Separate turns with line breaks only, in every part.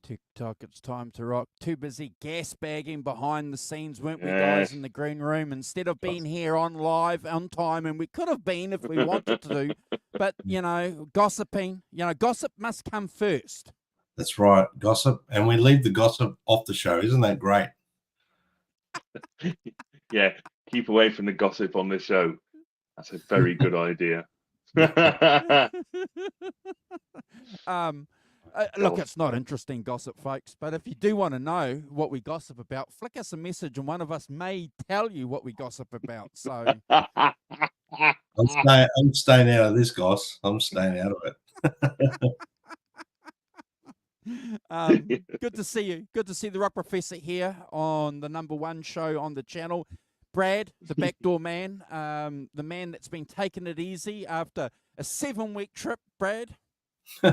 TikTok, it's time to rock. Too busy gas bagging behind the scenes, weren't we, guys, in the green room? Instead of being here on live, on time, and we could have been if we wanted to, but, you know, gossiping, gossip must come first.
That's right, gossip. And we leave the gossip off the show. Isn't that great?
Yeah, keep away from the gossip on this show. That's a very good idea.
Look, it's not interesting gossip, folks, but if you do want to know what we gossip about, flick us a message and one of us may tell you what we gossip about. So
I'm staying out of this, Goss. I'm staying out of
it. Good to see you. Good to see the Rock Professor here on the #1 show on the channel. Brad, the backdoor man, the man that's been taking it easy after a 7-week trip, Brad.
Mate,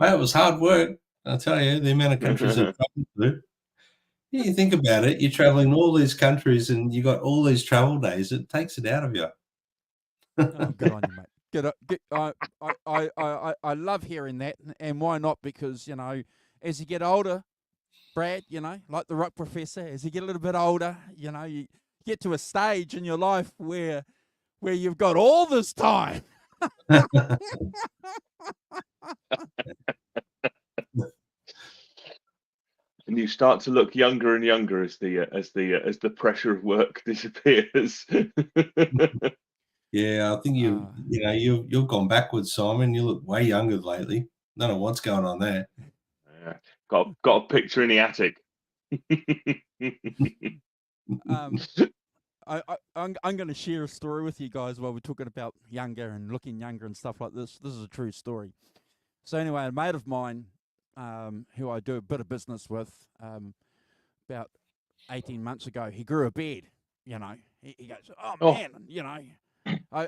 it was hard work. I'll tell you, the amount of countries I've traveled to. Yeah, you think about it, you're traveling all these countries and you got all these travel days, it takes it out of you.
Oh, good on you, mate. I love hearing that, and why not? Because, you know, as you get older, Brad, you know, like the Rock Professor, as you get a little bit older, you know, you get to a stage in your life where you've got all this time.
And you start to look younger and younger as the pressure of work disappears.
Yeah, I think you've gone backwards, Simon. You look way younger lately. Don't know what's going on there.
Yeah, got a picture in the attic.
I'm going to share a story with you guys while we're talking about younger and looking younger and stuff like this. This is a true story. So anyway, a mate of mine, who I do a bit of business with, about 18 months ago, he grew a beard. You know, he goes, "Oh man, you know, I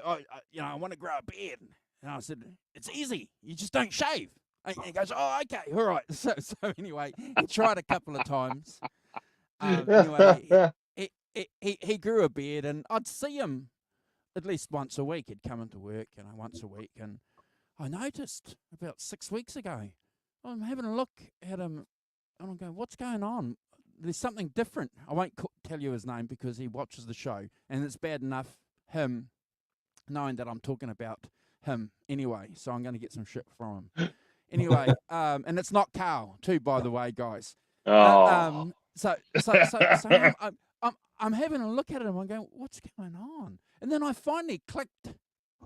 want to grow a beard." And I said, "It's easy. You just don't shave." And he goes, "Oh, okay, all right." So anyway, he tried a couple of times. Anyway, he grew a beard, and I'd see him at least once a week. He'd come into work, you know, once a week, and I noticed about 6 weeks ago, I'm having a look at him, and I'm going, "What's going on? There's something different." I won't tell you his name because he watches the show, and it's bad enough him knowing that I'm talking about him anyway, so I'm going to get some shit from him. Anyway, and it's not Carl, too, by the way, guys.
Oh.
So I'm having a look at him. I'm going, "What's going on?" And then I finally clicked,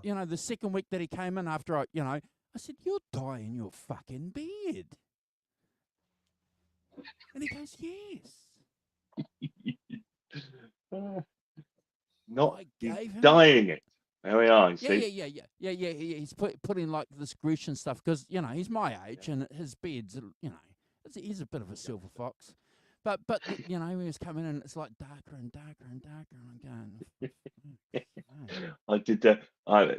you know, the second week that he came in after I said, "You're dyeing your fucking beard." And he goes, "Yes."
Not dyeing it. There we are.
Yeah. He's putting like this Grecian stuff because, you know, he's my age and his beard's, you know, he's a bit of a silver fox. But you know, he was coming in, it's like darker and darker and darker, and I'm going.
I did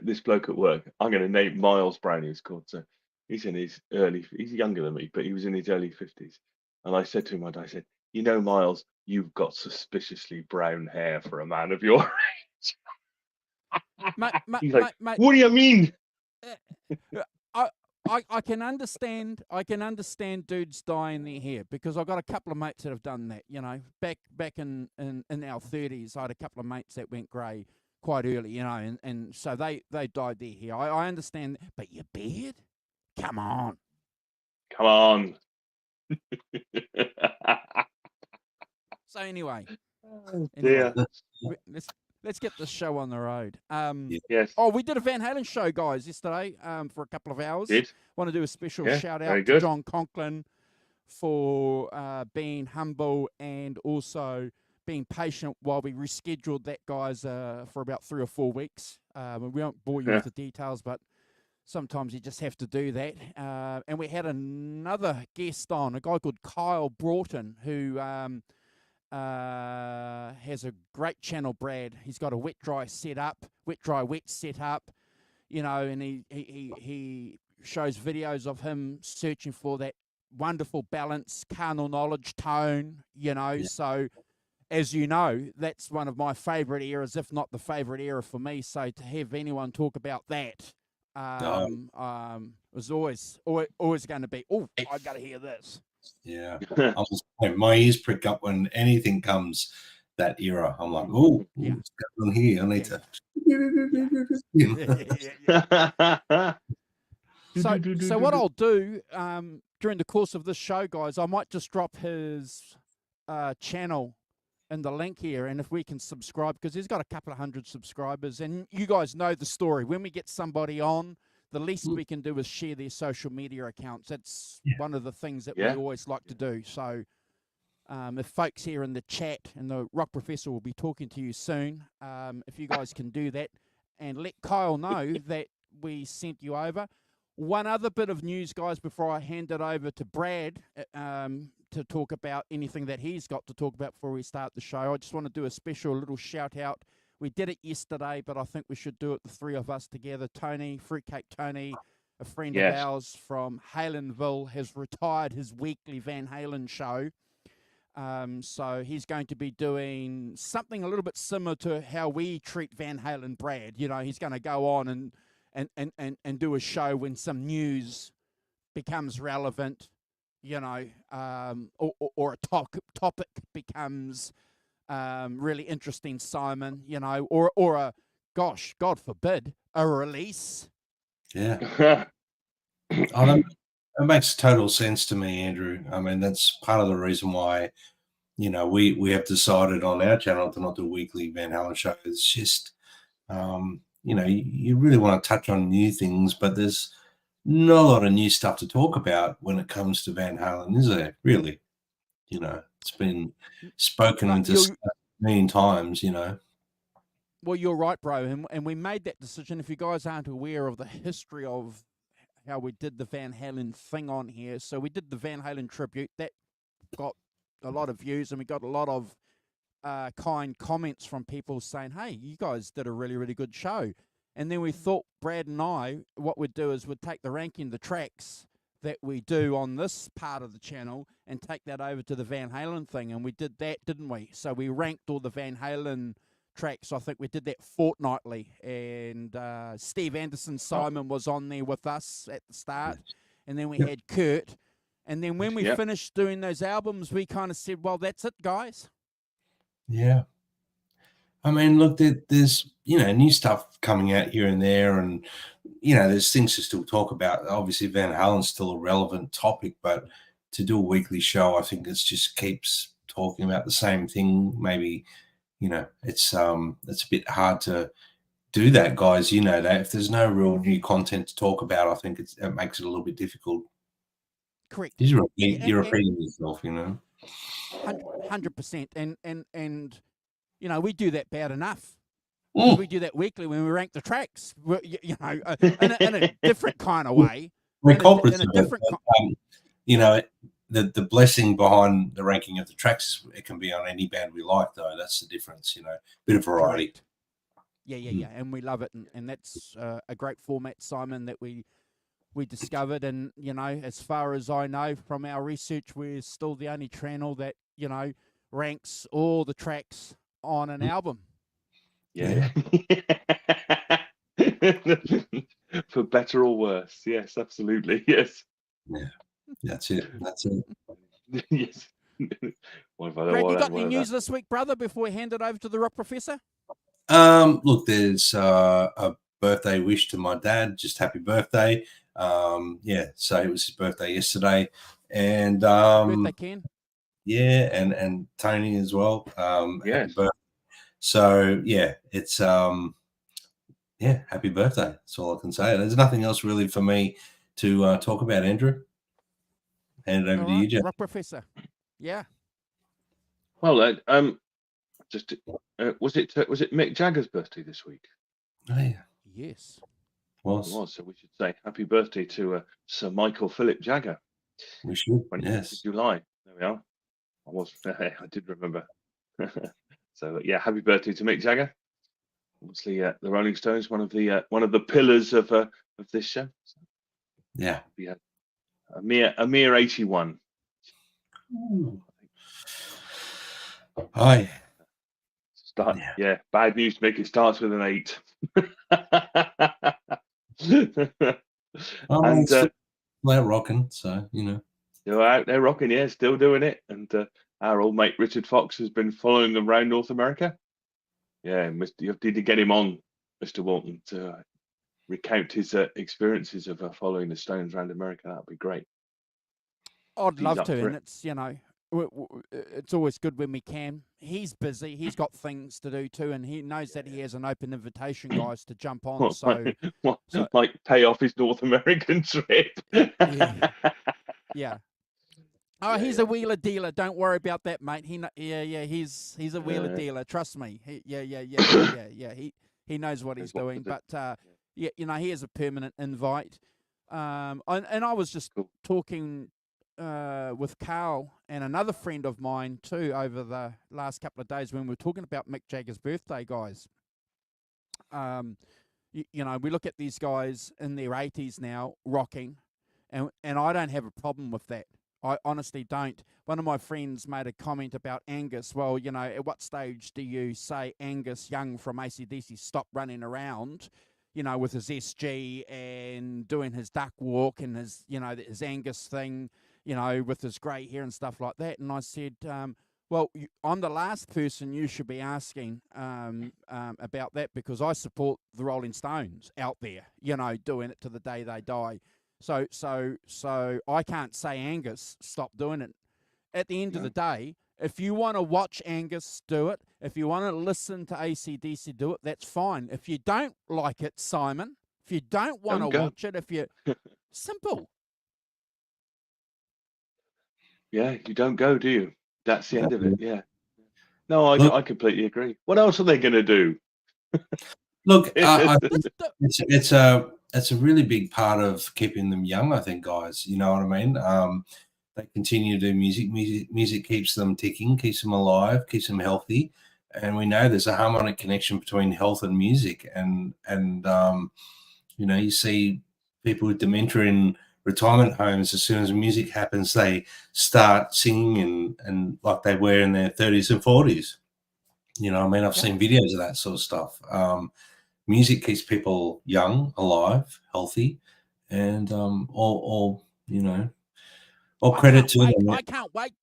this bloke at work. I'm going to name Miles Brown. He's called. So he's in his he's younger than me, but he was in his early 50s. And I said to him, I said, "You know, Miles, you've got suspiciously brown hair for a man of your age." He's like,
mate,
"What do you mean?"
I can understand dudes dyeing their hair because I've got a couple of mates that have done that, you know. Back in our 30s, I had a couple of mates that went grey quite early, you know, and so they dyed their hair. I understand, but your beard? Come on. So anyway, let's get this show on the road.
Yes.
Oh, we did a Van Halen show, guys, yesterday for a couple of hours. Want to do a special shout out to John Conklin for being humble and also being patient while we rescheduled that, guys, for about 3 or 4 weeks. We won't bore you with the details, but sometimes you just have to do that. And we had another guest on, a guy called Kyle Broughton, who has a great channel, Brad. He's got a wet dry wet setup, you know, and he shows videos of him searching for that wonderful balance, carnal knowledge tone, you know.
Yeah.
So, as you know, that's one of my favourite eras, if not the favourite era for me. So to have anyone talk about that was always going to be, oh, I got to hear this.
Yeah. My ears prick up when anything comes that era. I'm like, oh,
Yeah.
what's going on here? I need to.
So what I'll do during the course of this show, guys, I might just drop his channel in the link here, and if we can subscribe, because he's got a couple of hundred subscribers, and you guys know the story. When we get somebody on, the least we can do is share their social media accounts. That's one of the things that we always like to do. So if folks here in the chat, and the Rock Professor will be talking to you soon, if you guys can do that and let Kyle know that we sent you over. One other bit of news, guys, before I hand it over to Brad to talk about anything that he's got to talk about before we start the show. I just want to do a special little shout out. We did it yesterday, but I think we should do it, the three of us together. Tony, Fruitcake Tony, a friend of ours from Halenville, has retired his weekly Van Halen show. So he's going to be doing something a little bit similar to how we treat Van Halen Brad. You know, he's going to go on and do a show when some news becomes relevant, you know, or a topic becomes really interesting, Simon, you know, or a, gosh, God forbid, a release.
Yeah. It makes total sense to me, Andrew. I mean, that's part of the reason why, you know, we have decided on our channel to not do weekly Van Halen show. It's just, you know, you really want to touch on new things, but there's not a lot of new stuff to talk about when it comes to Van Halen, is there? Really? You know, it's been spoken and discussed many times, you know.
Well, you're right, bro. And we made that decision. If you guys aren't aware of the history of how we did the Van Halen thing on here, so we did the Van Halen tribute. That got a lot of views, and we got a lot of kind comments from people saying, hey, you guys did a really, really good show. And then we thought, Brad and I, what we'd do is we'd take the ranking, the tracks that we do on this part of the channel, and take that over to the Van Halen thing. And we did that, didn't we? So we ranked all the Van Halen tracks. I think we did that fortnightly. And Steve Anderson, Simon was on there with us at the start. And then we had Kurt. And then when we finished doing those albums, we kind of said, well, that's it, guys.
Yeah. I mean, look, there's, you know, new stuff coming out here and there, and, you know, there's things to still talk about. Obviously, Van Halen's still a relevant topic, but to do a weekly show, I think it just keeps talking about the same thing. Maybe, you know, it's a bit hard to do that, guys. You know that if there's no real new content to talk about, I think it makes it a little bit difficult.
Correct.
You're repeating yourself, you know.
100%. And you know, we do that bad enough. We do that weekly when we rank the tracks, you know, in a different kind of way.
We're culprits of it. You know, the blessing behind the ranking of the tracks is it can be on any band we like, though. That's the difference, you know, bit of variety.
Correct. Yeah. And we love it. And that's a great format, Simon, that we discovered. And, you know, as far as I know from our research, we're still the only channel that, you know, ranks all the tracks on an album.
Yeah. For better or worse. Yes, absolutely. Yes.
Yeah. That's it.
Yes.
Brad, you got any news this week, brother, before we hand it over to the Rock Professor?
Look, there's a birthday wish to my dad. Just happy birthday. Yeah, so it was his birthday yesterday. And
birthday, Ken.
Yeah, and Tony as well.
Yes.
Happy birthday. So yeah, it's yeah, happy birthday. That's all I can say. There's nothing else really for me to talk about, Andrew. Hand it over to you, Jeff.
Rock Professor. Yeah.
Well, just was it Mick Jagger's birthday this week?
Oh, yeah.
Yes.
It was. So we should say happy birthday to Sir Michael Philip Jagger.
We should.
20th of July. There we are. I did remember So yeah, happy birthday to Mick Jagger. Obviously, the Rolling Stones, one of the pillars of this show. So,
Yeah.
yeah, a mere 81.
Hi.
Yeah, bad news, Mick. It starts with an 8.
And still rocking, so
they're out there rocking, yeah, still doing it. And our old mate Richard Fox has been following them around North America. Yeah, you need to get him on, Mr. Walton, to recount his experiences of following the Stones around America. That would be great.
I'd love to, and it's it's always good when we can. He's busy. He's got things to do too, and he knows that he has an open invitation, guys, to jump on.
Like pay off his North American trip.
Yeah. Oh, he's a wheeler dealer. Don't worry about that, mate. He's a wheeler dealer. Trust me. He knows what he's doing. But he has a permanent invite. And I was just talking with Carl and another friend of mine too over the last couple of days when we were talking about Mick Jagger's birthday, guys. We look at these guys in their 80s now rocking, and I don't have a problem with that. I honestly don't. One of my friends made a comment about Angus. Well, at what stage do you say Angus Young from AC/DC stop running around, with his SG and doing his duck walk and his Angus thing, with his grey hair and stuff like that? And I said, well, I'm the last person you should be asking about that, because I support the Rolling Stones out there, doing it to the day they die. So I can't say Angus stop doing it. At the end of the day, if you want to watch Angus do it, if you want to listen to AC/DC do it, that's fine. If you don't like it, Simon, if you don't want to watch it, simple.
Yeah, you don't go, do you? That's the end of it. Yeah. No, I completely agree. What else are they going to do?
Look, I think it's a really big part of keeping them young, I think, guys. You know what I mean? They continue to do music. Music keeps them ticking, keeps them alive, keeps them healthy. And we know there's a harmonic connection between health and music. And you see people with dementia in retirement homes, as soon as music happens, they start singing and like they were in their 30s and 40s. I've seen videos of that sort of stuff. Music keeps people young, alive, healthy, and all credit to them.
I can't wait,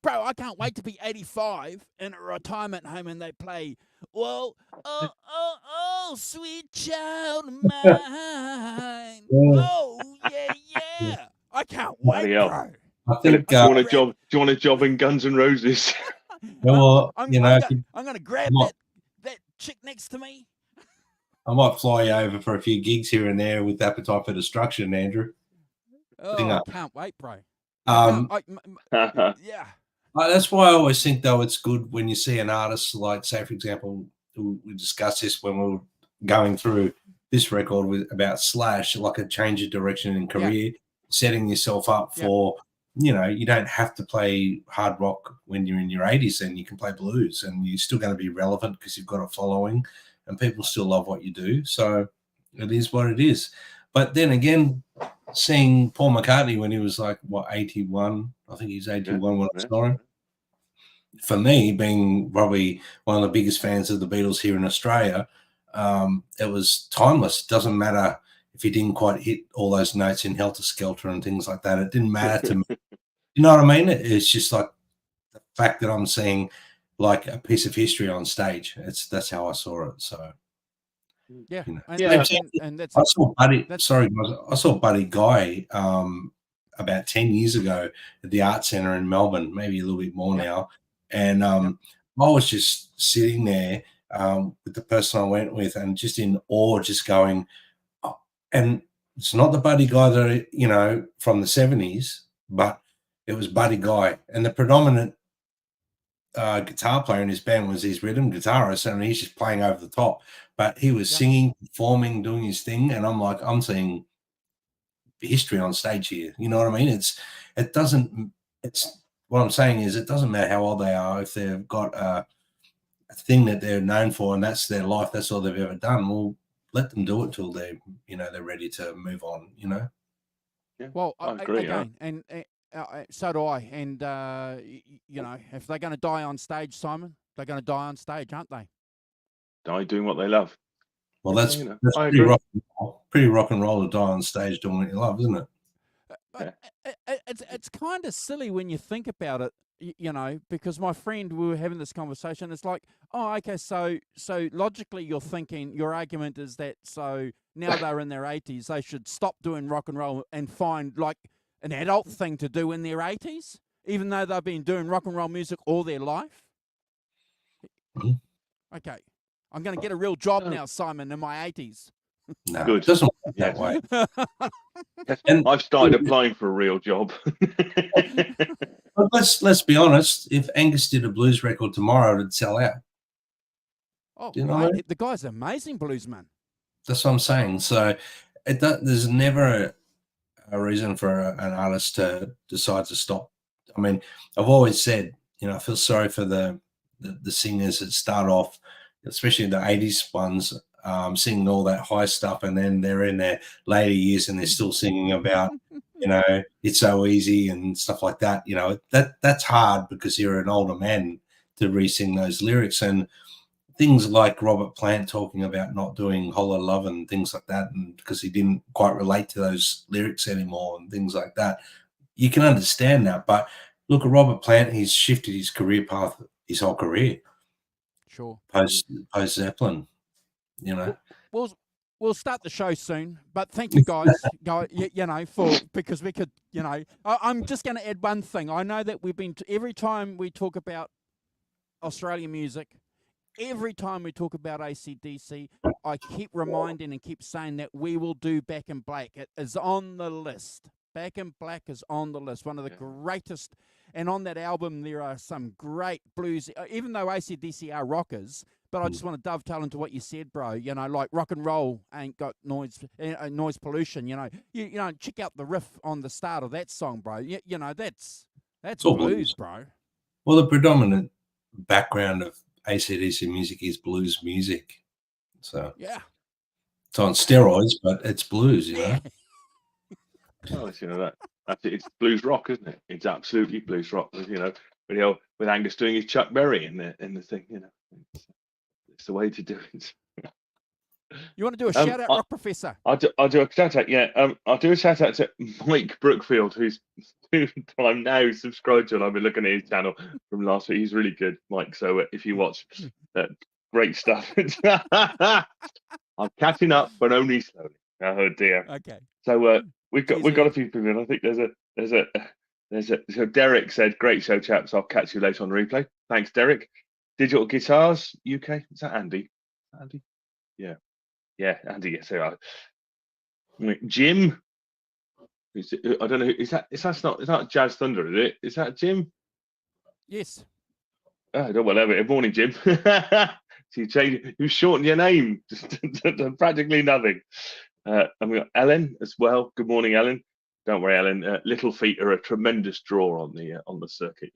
bro. I can't wait to be 85 in a retirement home and they play, well, oh, sweet child of mine. Oh, yeah. I can't wait, bro.
I think.
Do you want a job in Guns N' Roses?
Well,
I'm going to grab that chick next to me.
I might fly you over for a few gigs here and there with Appetite for Destruction, Andrew.
Oh, I can't wait, bro.
Yeah. That's why I always think, though, it's good when you see an artist like, say, for example, we discussed this when we were going through this record about Slash, like a change of direction in career, setting yourself up for, you don't have to play hard rock when you're in your 80s, and you can play blues, and you're still going to be relevant because you've got a following and people still love what you do. So it is what it is. But then again, seeing Paul McCartney when he was like, 81? I think he's 81 when I saw him. For me, being probably one of the biggest fans of the Beatles here in Australia, it was timeless. It doesn't matter if he didn't quite hit all those notes in Helter Skelter and things like that. It didn't matter to me. You know what I mean? It's just like the fact that I'm seeing like a piece of history on stage. That's how I saw it. So
and that's,
I saw Buddy. Sorry, guys. I saw Buddy Guy about 10 years ago at the Art Centre in Melbourne, maybe a little bit more now. And I was just sitting there with the person I went with, and just in awe, just going. And it's not the Buddy Guy that from the 70s, but it was Buddy Guy, and the predominant guitar player in his band was his rhythm guitarist, and he's just playing over the top. But he was singing, performing, doing his thing, and I'm like, I'm seeing history on stage here. You know what I mean? It's what I'm saying is, it doesn't matter how old they are. If they've got a thing that they're known for and that's their life, that's all they've ever done, well, let them do it till they're ready to move on.
Yeah,
Well,
I agree.
again, and so do I. And if they're going to die on stage, Simon, they're going to die on stage, aren't they?
Die doing what they love.
Well,
Yeah,
that's
I
pretty
agree.
rock and roll to die on stage doing what you love, isn't it?
But it's kind of silly when you think about it, because my friend, we were having this conversation. It's like, oh, okay, so logically, you're thinking your argument is that so now they're in their 80s, they should stop doing rock and roll and find like an adult thing to do in their 80s, even though they've been doing rock and roll music all their life. Okay, I'm going to get a real job now, Simon, in my 80s.
No,
Good.
it doesn't work
Yeah.
that way.
And I've started applying for a real job.
But let's be honest. If Angus did a blues record tomorrow, it'd sell out.
Oh,
Do you know what I mean?
the guy's an amazing bluesman.
That's what I'm saying. So there's never a reason for an artist to decide to stop. I mean, I've always said, I feel sorry for the singers that start off, especially the 80s ones, singing all that high stuff, and then they're in their later years and they're still singing about, it's so easy and stuff like that. That's hard because you're an older man to re-sing those lyrics, and things like Robert Plant talking about not doing Whole Lotta Love and things like that, and because he didn't quite relate to those lyrics anymore and things like that. You can understand that, but look at Robert Plant. He's shifted his career path, his whole career.
Sure.
Post Zeppelin,
We'll start the show soon, but thank you guys, because we could, I'm just going to add one thing. I know that we've been, every time we talk about Australian music, every time we talk about AC/DC, I keep reminding and keep saying that we will do Back in Black. It is on the list. Back in Black is on the list. One of the greatest. And on that album, there are some great blues, even though AC/DC are rockers. But I just want to dovetail into what you said, bro. Like rock and roll ain't got noise pollution. Check out the riff on the start of that song, bro. That's blues, bro.
Well, the predominant background of AC/DC music is blues music. So
yeah,
it's on steroids, but it's blues,
Oh, that's it. It's blues rock, isn't it? It's absolutely blues rock. With Angus doing his Chuck Berry in the thing, it's the way to do it.
You want to do a shout out, Rock Professor?
I'll do a shout out. Yeah, I'll do a shout out to Mike Brookfield, who I'm now subscribed to, and I've been looking at his channel from last week. He's really good, Mike. So if you watch, great stuff. I'm catching up, but only slowly. Oh dear.
Okay.
So we've got a few people in. I think so Derek said, "Great show, chaps. I'll catch you later on the replay." Thanks, Derek. Digital Guitars UK. Is that Andy? Andy? Yeah, Andy. Yes, they are. Jim. I don't know. Is that not Jazz Thunder? Is it? Is that Jim?
Yes.
I don't whatever. Morning, Jim. So you shortened your name to practically nothing. And we got Ellen as well. Good morning, Ellen. Don't worry, Ellen. Little Feet are a tremendous draw on the circuit.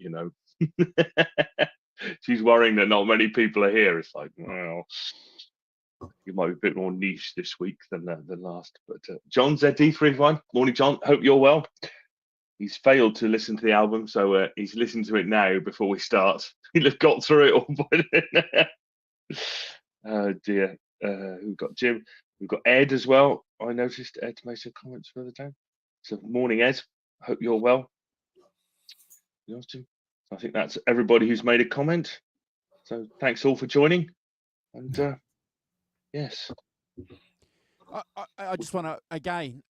She's worrying that not many people are here. It's like, well, you might be a bit more niche this week than last. But John ZD31. Morning, John. Hope you're well. He's failed to listen to the album, so he's listening to it now before we start. He'll have got through it all. Oh dear. We've got Jim. We've got Ed as well. I noticed Ed made some comments further down. So morning, Ed. Hope you're well. I think that's everybody who's made a comment. So thanks all for joining. And yes.
I just want to again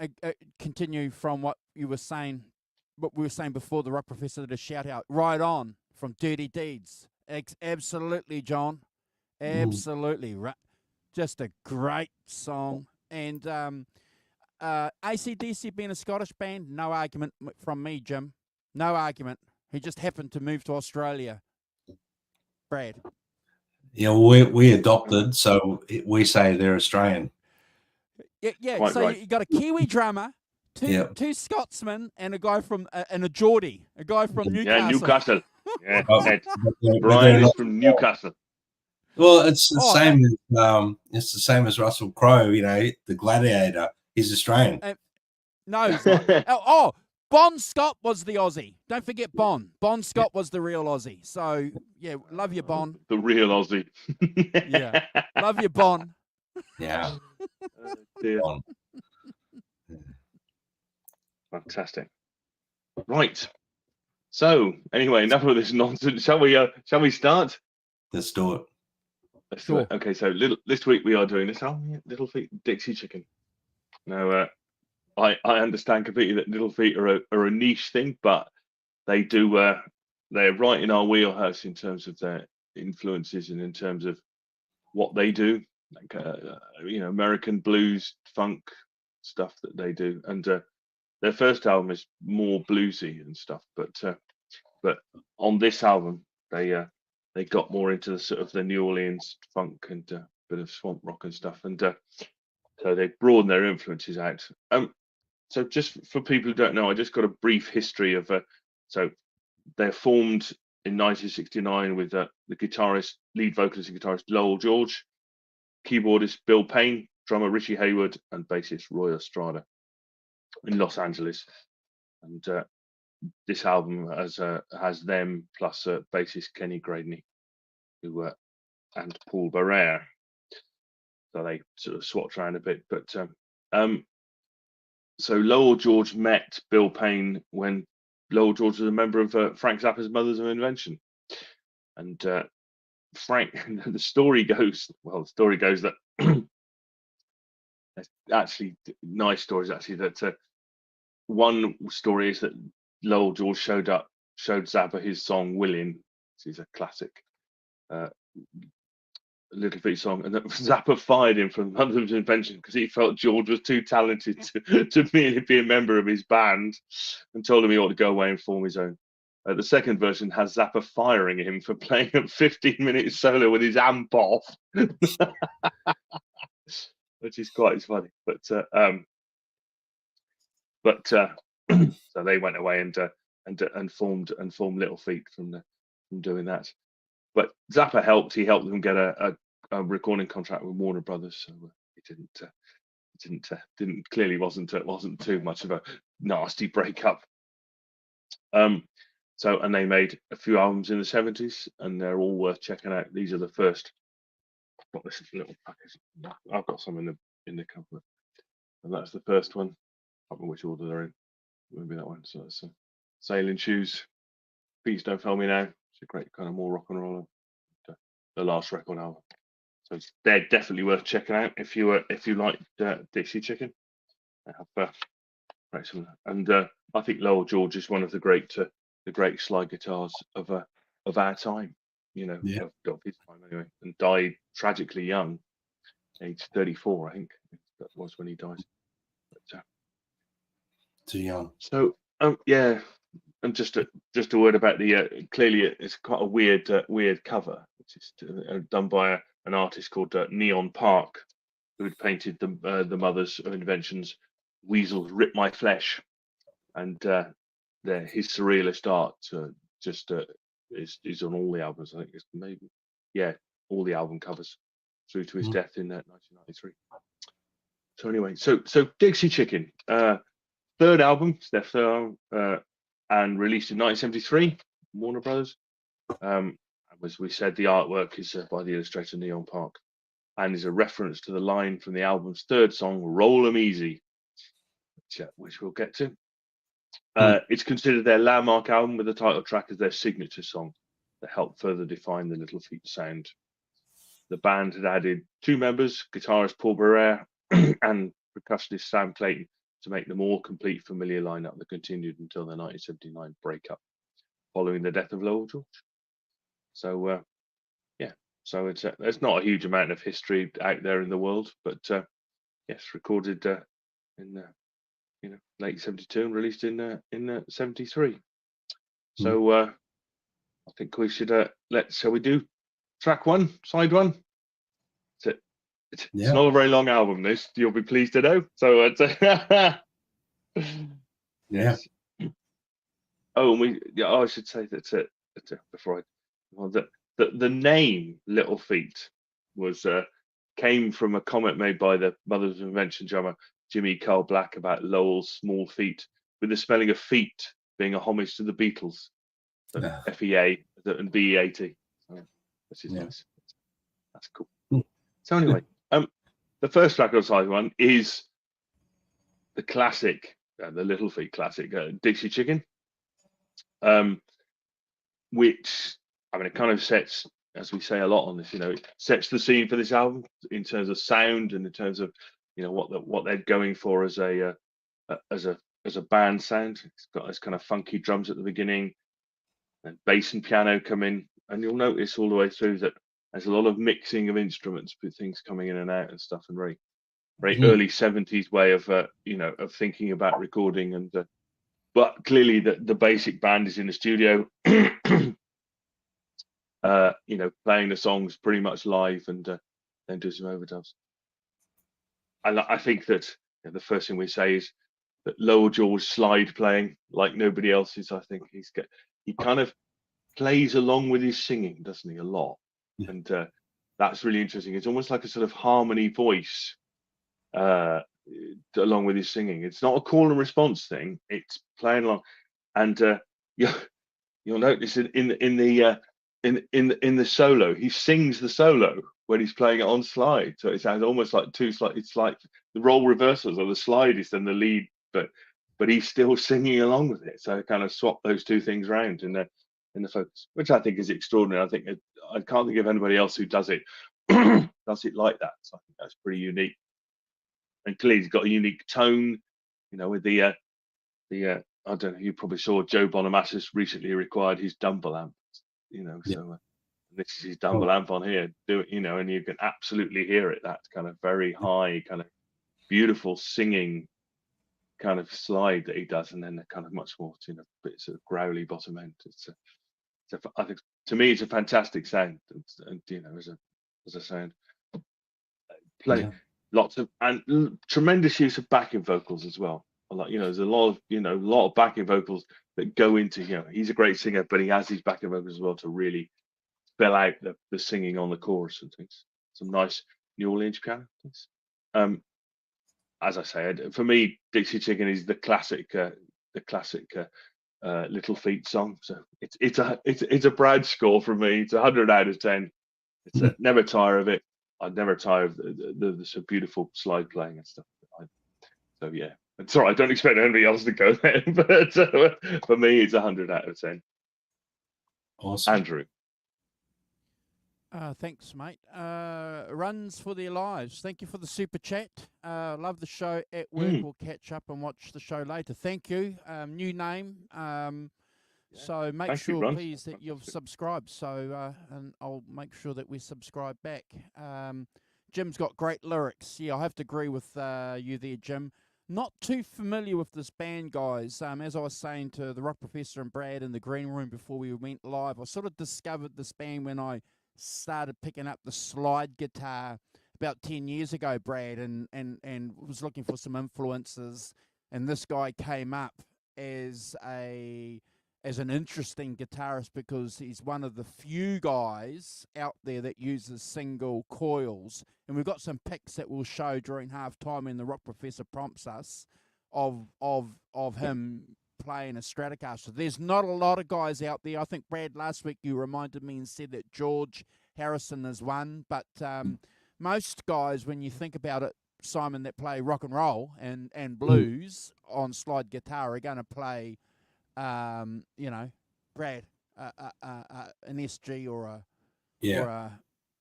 continue from what we were saying before, the Rock Professor, to shout out right on from Dirty Deeds. Absolutely, John. Absolutely. Just a great song. And AC/DC being a Scottish band, no argument from me, Jim. No argument. He just happened to move to Australia. Brad.
Yeah, we adopted, so we say they're Australian.
Yeah.
Quite
So
right.
you got a Kiwi drummer two Scotsmen and a guy from and a Geordie, a guy from Newcastle.
Yeah, Newcastle. Yeah,
Oh,
Ed.
but
Brian
they're
is
not-
from Newcastle.
Well, it's the
Oh,
same as it's the same as Russell Crowe. You know, the Gladiator. He's Australian.
No, he's not. Oh, Bon Scott was the Aussie. Don't forget Bon. Bon Scott was the real Aussie. So, yeah, love you, Bon.
The real Aussie.
Yeah. Love you, Bon.
Yeah.
Oh, dear.
Bon.
Fantastic. Right. So, anyway, enough of this nonsense. Shall we start?
Let's do it.
Let's do it. Okay, so this week we are doing this album, Little Feat Dixie Chicken. Now, I understand completely that Little Feat are a niche thing, but they do they're right in our wheelhouse in terms of their influences and in terms of what they do, like American blues, funk stuff that they do. And their first album is more bluesy and stuff, but on this album they got more into the sort of the New Orleans funk and bit of swamp rock and stuff, and so they broaden their influences out. So just for people who don't know, I just got a brief history of so they're formed in 1969 with the guitarist, lead vocalist and guitarist Lowell George, keyboardist Bill Payne, drummer Richie Hayward, and bassist Roy Estrada in Los Angeles. And this album has them plus bassist Kenny Gradney, who and Paul Barrere. So they sort of swapped around a bit, but so Lowell George met Bill Payne when Lowell George was a member of Frank Zappa's Mothers of Invention, and Frank. The story goes that actually nice stories. Actually, that one story is that Lowell George showed Zappa his song "Willin'," which is a classic Little Feat song, and that Zappa fired him from Mothers of Invention because he felt George was too talented to merely be a member of his band, and told him he ought to go away and form his own. The second version has Zappa firing him for playing a 15-minute solo with his amp off, which is quite funny. But so they went away and formed Little Feat from doing that. But Zappa helped. He helped them get a recording contract with Warner Brothers, so it didn't clearly wasn't too much of a nasty breakup. So, and they made a few albums in the 70s, and they're all worth checking out. These are the first. I've got this little package. I've got some in the cover, and that's the first one. I don't know which order they're in. Maybe that one. So that's Sailing Shoes. Please Don't Fail Me Now. It's a great kind of more rock and roll. The last record album. So they're definitely worth checking out if you like Dixie Chicken. They have great some, and I think Lowell George is one of the great slide guitars of our time. Of his time anyway, and died tragically young, age 34, I think that was when he died. But,
Too young.
So yeah, and just a word about the clearly it's quite a weird cover, which is done by an artist called Neon Park, who had painted the Mothers of Invention's "Weasels Rip My Flesh," and his surrealist art is on all the albums. I think it's all the album covers through to his death in 1993. So anyway, so Dixie Chicken, third album, it's their third, and released in 1973, Warner Brothers. As we said, the artwork is by the illustrator Neon Park, and is a reference to the line from the album's third song, "Roll 'Em Easy," which we'll get to. It's considered their landmark album, with the title track as their signature song that helped further define the Little Feat sound. The band had added two members, guitarist Paul Barrere and percussionist Sam Clayton, to make the more complete, familiar lineup that continued until their 1979 breakup, following the death of Lowell George. So so it's not a huge amount of history out there in the world, but yes, recorded in late 72 and released in 73. So I think we should shall we do track one, side one? It's not a very long album, this, you'll be pleased to know. So
Yeah.
Oh, and I should say that before the name Little Feat was came from a comment made by the Mothers of Invention drummer Jimmy Carl Black about Lowell's small feet, with the spelling of feet being a homage to the Beatles, FEA and BEAT, which is nice. That's cool. So anyway, the first track on side one is the classic, the Little Feat classic, Dixie Chicken. Which, I mean, it kind of sets, as we say a lot on this, it sets the scene for this album in terms of sound and in terms of, what they're going for as a band sound. It's got this kind of funky drums at the beginning, and bass and piano come in, and you'll notice all the way through that there's a lot of mixing of instruments, with things coming in and out and stuff, and very early 70s way of of thinking about recording. And but clearly the basic band is in the studio, playing the songs pretty much live, and then do some overdubs. And I think that the first thing we say is that Lowell George slide playing like nobody else is. I think he kind of plays along with his singing, doesn't he, a lot?
Yeah.
And that's really interesting. It's almost like a sort of harmony voice along with his singing. It's not a call and response thing. It's playing along, and you'll notice in the solo, he sings the solo when he's playing it on slide. So it sounds almost like two slide. It's like the role reversals, or the slide is then the lead, but he's still singing along with it. So I kind of swap those two things around in the focus, which I think is extraordinary. I think I can't think of anybody else who does it like that. So I think that's pretty unique. And clearly he's got a unique tone, with the I don't know, you probably saw Joe Bonamassa recently required his Dumble amp, so this is his Dumble amp on here, and you can absolutely hear it, that kind of very high, kind of beautiful singing kind of slide that he does, and then the kind of much more, bit sort of growly bottom end. I think, to me, it's a fantastic sound, and as a sound. Lots of and tremendous use of backing vocals as well. There's a lot of backing vocals that go into, he's a great singer, but he has these backing vocals as well to really spell out the singing on the chorus and things. Some nice New Orleans piano things. As I said, for me, Dixie Chicken is the classic Little Feat song. So it's a Brad score from me. It's 100 out of 10. It's never tire of it. I'd never tire of the so beautiful slide playing and stuff. So yeah, sorry, I don't expect anybody else to go there, but for me, it's 100 out of 10.
Awesome,
Andrew.
Thanks, mate. Runs for their lives. Thank you for the super chat. Love the show at work. We'll catch up and watch the show later. Thank you. New name. So make sure, please, that you've subscribed. So and I'll make sure that we subscribe back. Jim's got great lyrics. Yeah, I have to agree with you there, Jim. Not too familiar with this band, guys. As I was saying to the Rock Professor and Brad in the green room before we went live, I sort of discovered this band when I started picking up the slide guitar about 10 years ago, Brad, and was looking for some influences. And this guy came up as an interesting guitarist because he's one of the few guys out there that uses single coils. And we've got some pics that we'll show during halftime when the Rock Professor prompts us of him playing a Stratocaster. There's not a lot of guys out there. I think, Brad, last week you reminded me and said that George Harrison is one, but most guys, when you think about it, Simon, that play rock and roll and blues on slide guitar are going to play Brad, an SG or a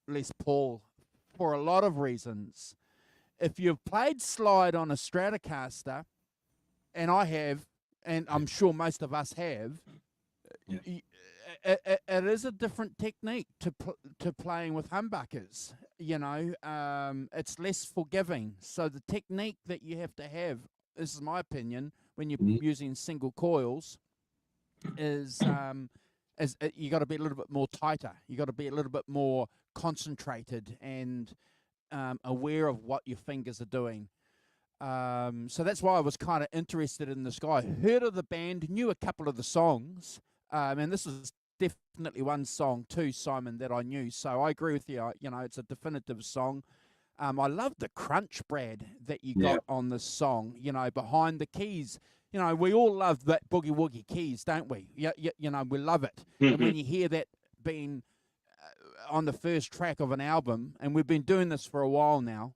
Les Paul for a lot of reasons. If you've played slide on a Stratocaster, and I have, and I'm sure most of us have, it is a different technique to playing with humbuckers. It's less forgiving. So the technique that you have to have, this is my opinion, when you're using single coils, is you got to be a little bit more tighter. You got to be a little bit more concentrated and aware of what your fingers are doing. So that's why I was kind of interested in this guy. Heard of the band, knew a couple of the songs, and this is definitely one song too, Simon, that I knew. So I agree with you. You know, it's a definitive song. I love the crunch, Brad, that you got on this song. You know, behind the keys. You know, we all love that boogie woogie keys, don't we? You know, we love it. And when you hear that being on the first track of an album, and we've been doing this for a while now,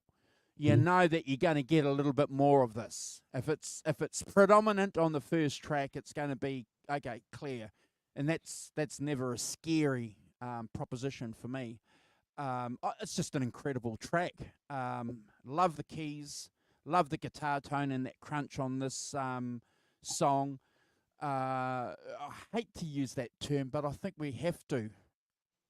you know that you're going to get a little bit more of this. If it's predominant on the first track, it's going to be okay, clear, and that's never a scary proposition for me. It's just an incredible track. Love the keys, love the guitar tone and that crunch on this song. I hate to use that term, but I think we have to.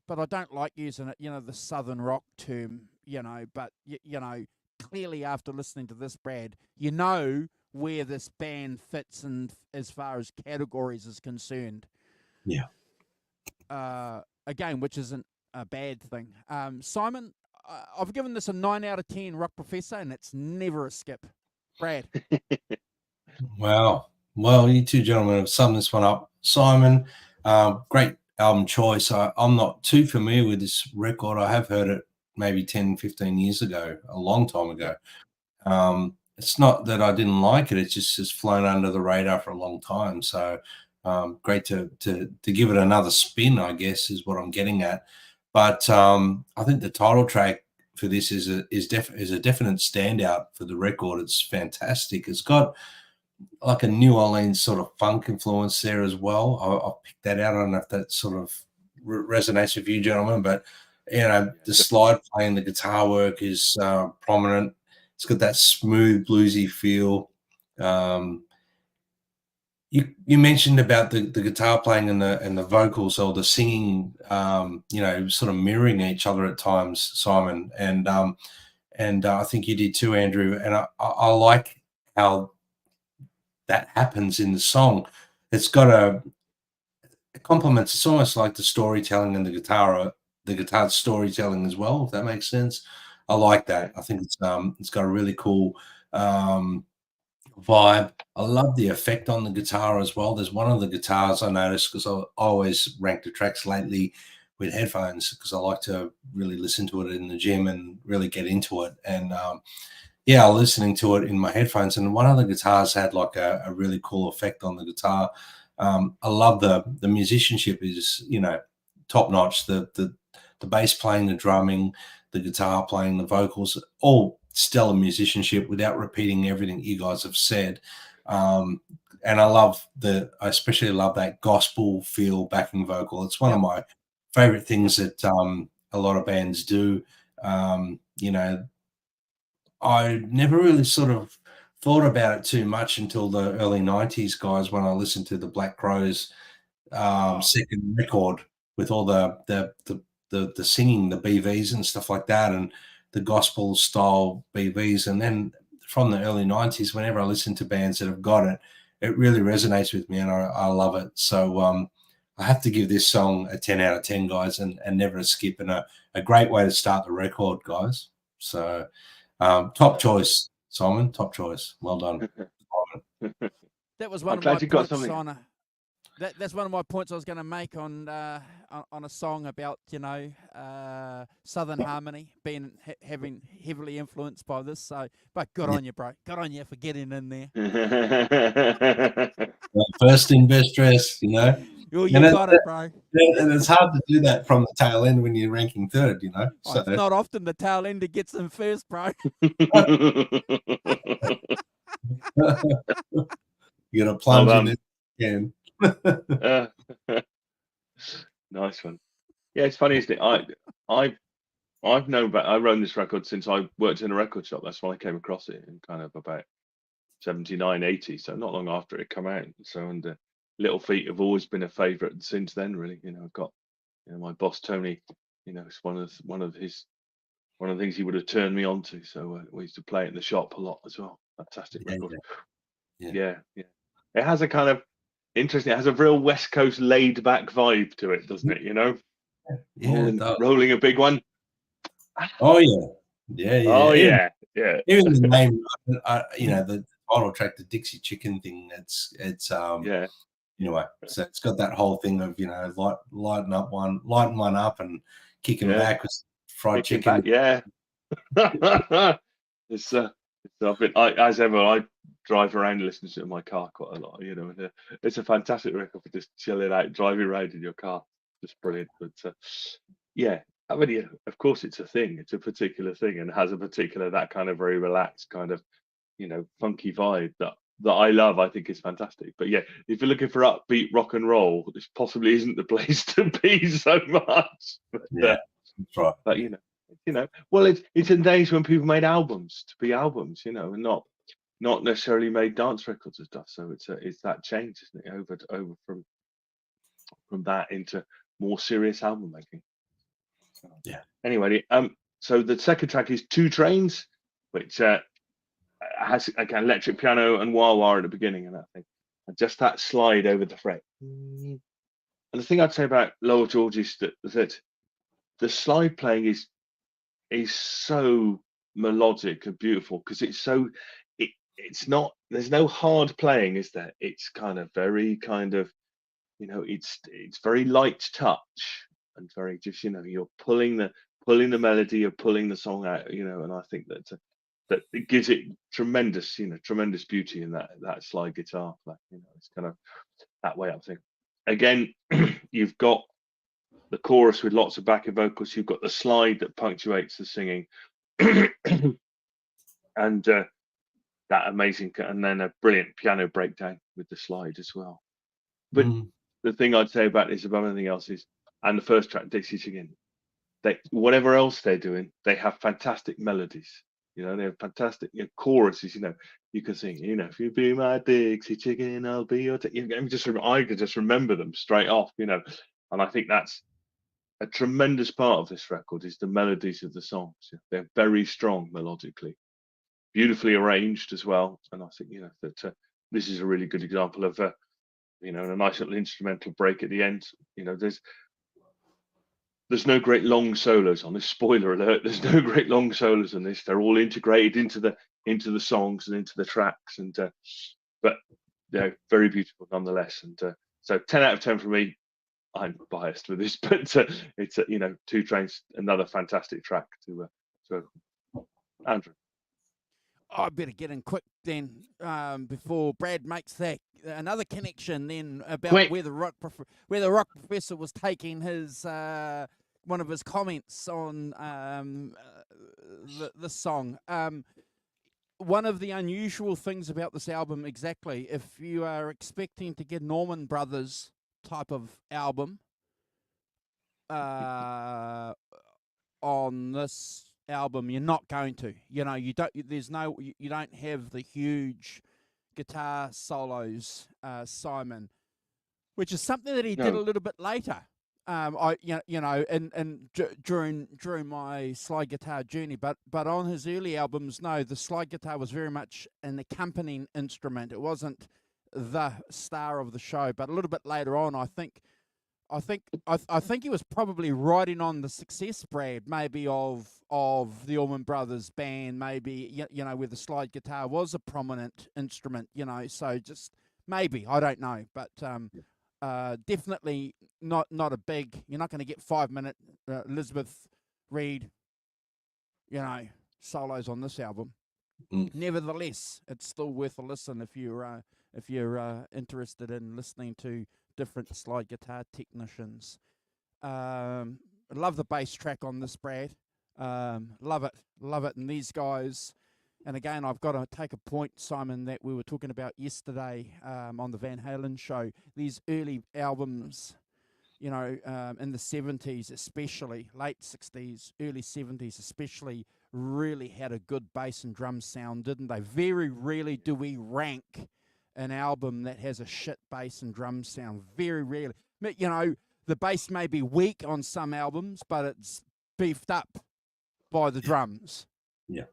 But I don't like using it, you know, the Southern rock term, you know, but, you know, clearly after listening to this, Brad, you know where this band fits in as far as categories is concerned.
Yeah.
Again, which isn't a bad thing. Simon, I've given this a 9 out of 10 Rock Professor, and it's never a skip. Brad.
Wow. Well, you two gentlemen have summed this one up. Simon, great album choice. I'm not too familiar with this record. I have heard it maybe 10, 15 years ago, a long time ago. It's not that I didn't like it. It's just flown under the radar for a long time. So great to give it another spin, I guess, is what I'm getting at. But I think the title track for this is a definite standout for the record. It's fantastic. It's got like a New Orleans sort of funk influence there as well. I'll pick that out. I don't know if that sort of resonates with you, gentlemen, but you know, the slide playing, the guitar work is prominent. It's got that smooth bluesy feel. You mentioned about the guitar playing and the vocals or the singing, you know, sort of mirroring each other at times, Simon, and I think you did too, Andrew. And I like how that happens in the song. It's got it complements. It's almost like the storytelling and the guitar storytelling as well, if that makes sense. I like that. I think it's got a really cool vibe. I love the effect on the guitar as well. There's one of the guitars I noticed, because I always rank the tracks lately with headphones, because I like to really listen to it in the gym and really get into it. And yeah, listening to it in my headphones, and one of the guitars had like a really cool effect on the guitar. I love the musicianship is, you know, top notch. The bass playing, the drumming, the guitar playing, the vocals, all stellar musicianship without repeating everything you guys have said. And I especially love that gospel feel backing vocal. It's one of my favorite things that a lot of bands do. You know, I never really sort of thought about it too much until the early 90s, guys, when I listened to the Black Crowes second record with all the singing, the BVs and stuff like that, and the gospel style BVs. And then from the early 90s, whenever I listen to bands that have got it, it really resonates with me, and I love it. So I have to give this song a 10 out of 10, guys, and never a skip, and a great way to start the record, guys. So top choice, Simon. Top choice. Well done.
That was one of my points on that's one of my points I was going to make on a song about, you know, Southern harmony being having heavily influenced by this. So, but good on you, bro. Good on you for getting in there.
First in, best dressed, you know.
You got it, bro.
And it's hard to do that from the tail end when you're ranking third, you know.
So it's not often the tail ender gets in first, bro.
You got to plunge in it again.
Nice one. Yeah, it's funny, isn't it? I've known about. I run this record since I worked in a record shop. That's when I came across it in kind of about 79, 80. So not long after it came out. So, and Little Feat have always been a favourite since then. Really, you know, I've got, you know, my boss Tony. You know, it's one of the things he would have turned me on to. So we used to play it in the shop a lot as well. Fantastic record. Yeah. It has a kind of interesting. It has a real West Coast laid back vibe to it, doesn't it? You know, rolling a big one.
Oh yeah.
Oh yeah. Yeah.
Even the name, the title track, the Dixie Chicken thing. It's
Yeah.
anyway. So it's got that whole thing of lighten one up and kicking
Yeah.
back with fried
Kicking
chicken.
back, yeah. As ever, I drive around listening to it in my car quite a lot, and it's a fantastic record for just chilling out, driving around in your car. Just brilliant. But yeah, I mean, of course it's a thing. It's a particular thing and has a particular, that kind of very relaxed kind of, funky vibe that I love. I think is fantastic. But yeah, if you're looking for upbeat rock and roll, this possibly isn't the place to be so much. But,
Yeah, that's right.
but well, it's in days when people made albums to be albums, and not necessarily made dance records and stuff. So it's that change, isn't it? Over from that into more serious album making. So,
Yeah.
Anyway, so the second track is Two Trains, which has again electric piano and wah wah at the beginning and that thing, and just that slide over the fret. And the thing I'd say about Lower George is that the slide playing is so melodic and beautiful because it's not, there's no hard playing, is there? It's kind of very it's very light touch and very just you're pulling the melody, you're pulling the song out, and I think that it gives it tremendous beauty in that slide guitar play. It's kind of that way, I think. Again, you've got the chorus with lots of backing vocals. You've got the slide that punctuates the singing, and that amazing, and then a brilliant piano breakdown with the slide as well. But the thing I'd say about this above anything else is, and the first track, Dixie Chicken, whatever else they're doing, they have fantastic melodies. They have fantastic choruses. You can sing. If you be my Dixie Chicken, I'll be your. I could just remember them straight off. And I think that's a tremendous part of this record is the melodies of the songs. They're very strong melodically, beautifully arranged as well. And I think that this is a really good example of a nice little instrumental break at the end. There's no great long solos on this. Spoiler alert: there's no great long solos on this. They're all integrated into the songs and into the tracks, and but they're very beautiful nonetheless. And so 10 out of 10 for me. I'm biased with this, but it's Two Trains, another fantastic track to Andrew.
I better get in quick then, before Brad makes that another connection then about
Quick.
where the rock professor was taking his one of his comments on the song. One of the unusual things about this album, exactly, if you are expecting to get Norman Brothers type of album on this album, you're not going to. You don't have the huge guitar solos, Simon, which is something that he did a little bit later. During my slide guitar journey, but on his early albums, no, the slide guitar was very much an accompanying instrument. It wasn't the star of the show. But a little bit later on, I think he was probably riding on the success, Brad, maybe of the Allman Brothers band, maybe where the slide guitar was a prominent instrument. So just maybe, I don't know, but definitely not a big. You're not going to get 5-minute Elizabeth Reed, solos on this album. Nevertheless, it's still worth a listen if you're interested in listening to different slide guitar technicians. Love the bass track on this, Brad. Love it, and these guys. And again, I've got to take a point, Simon, that we were talking about yesterday on the Van Halen show. These early albums, in the 70s especially, late 60s, early 70s especially, really had a good bass and drum sound, didn't they? Very rarely do we rank an album that has a shit bass and drum sound. Very rarely. The bass may be weak on some albums, but it's beefed up by the drums.
Yeah.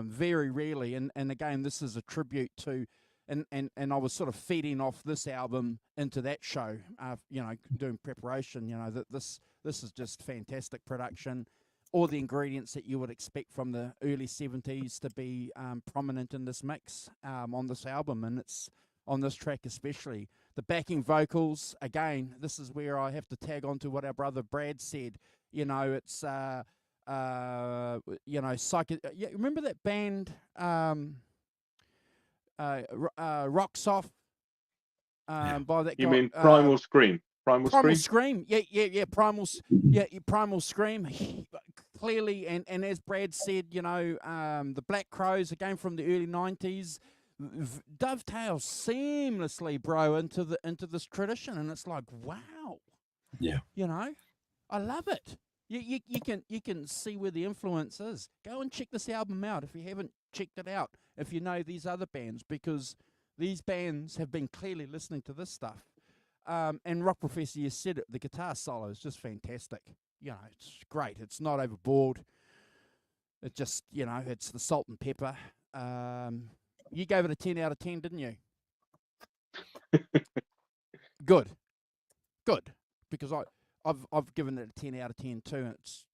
Very rarely. And again, this is a tribute to, and I was sort of feeding off this album into that show, doing preparation, that this is just fantastic production. all the ingredients that you would expect from the early 70s to be prominent in this mix on this album, and it's on this track especially. The backing vocals, again, this is where I have to tag on to what our brother Brad said. You know, it's yeah, remember that band Rock Prof by that guy?
You mean Primal Scream? Primal
Primal
Scream?
Scream, yeah, Primal Scream, clearly, and as Brad said, you know, the Black Crows, again from the early 90s, dovetail seamlessly, bro, into this tradition, and it's like, wow,
Yeah.
you know, I love it. You can see where the influence is. Go and check this album out if you haven't checked it out, if you know these other bands, because these bands have been clearly listening to this stuff. And Rock Professor, you said it, the guitar solo is just fantastic. You know, it's great. It's not overboard. It just, you know, it's the salt and pepper. You gave it a 10 out of 10, didn't you? Good. Because I've given it a 10 out of 10 too. And it's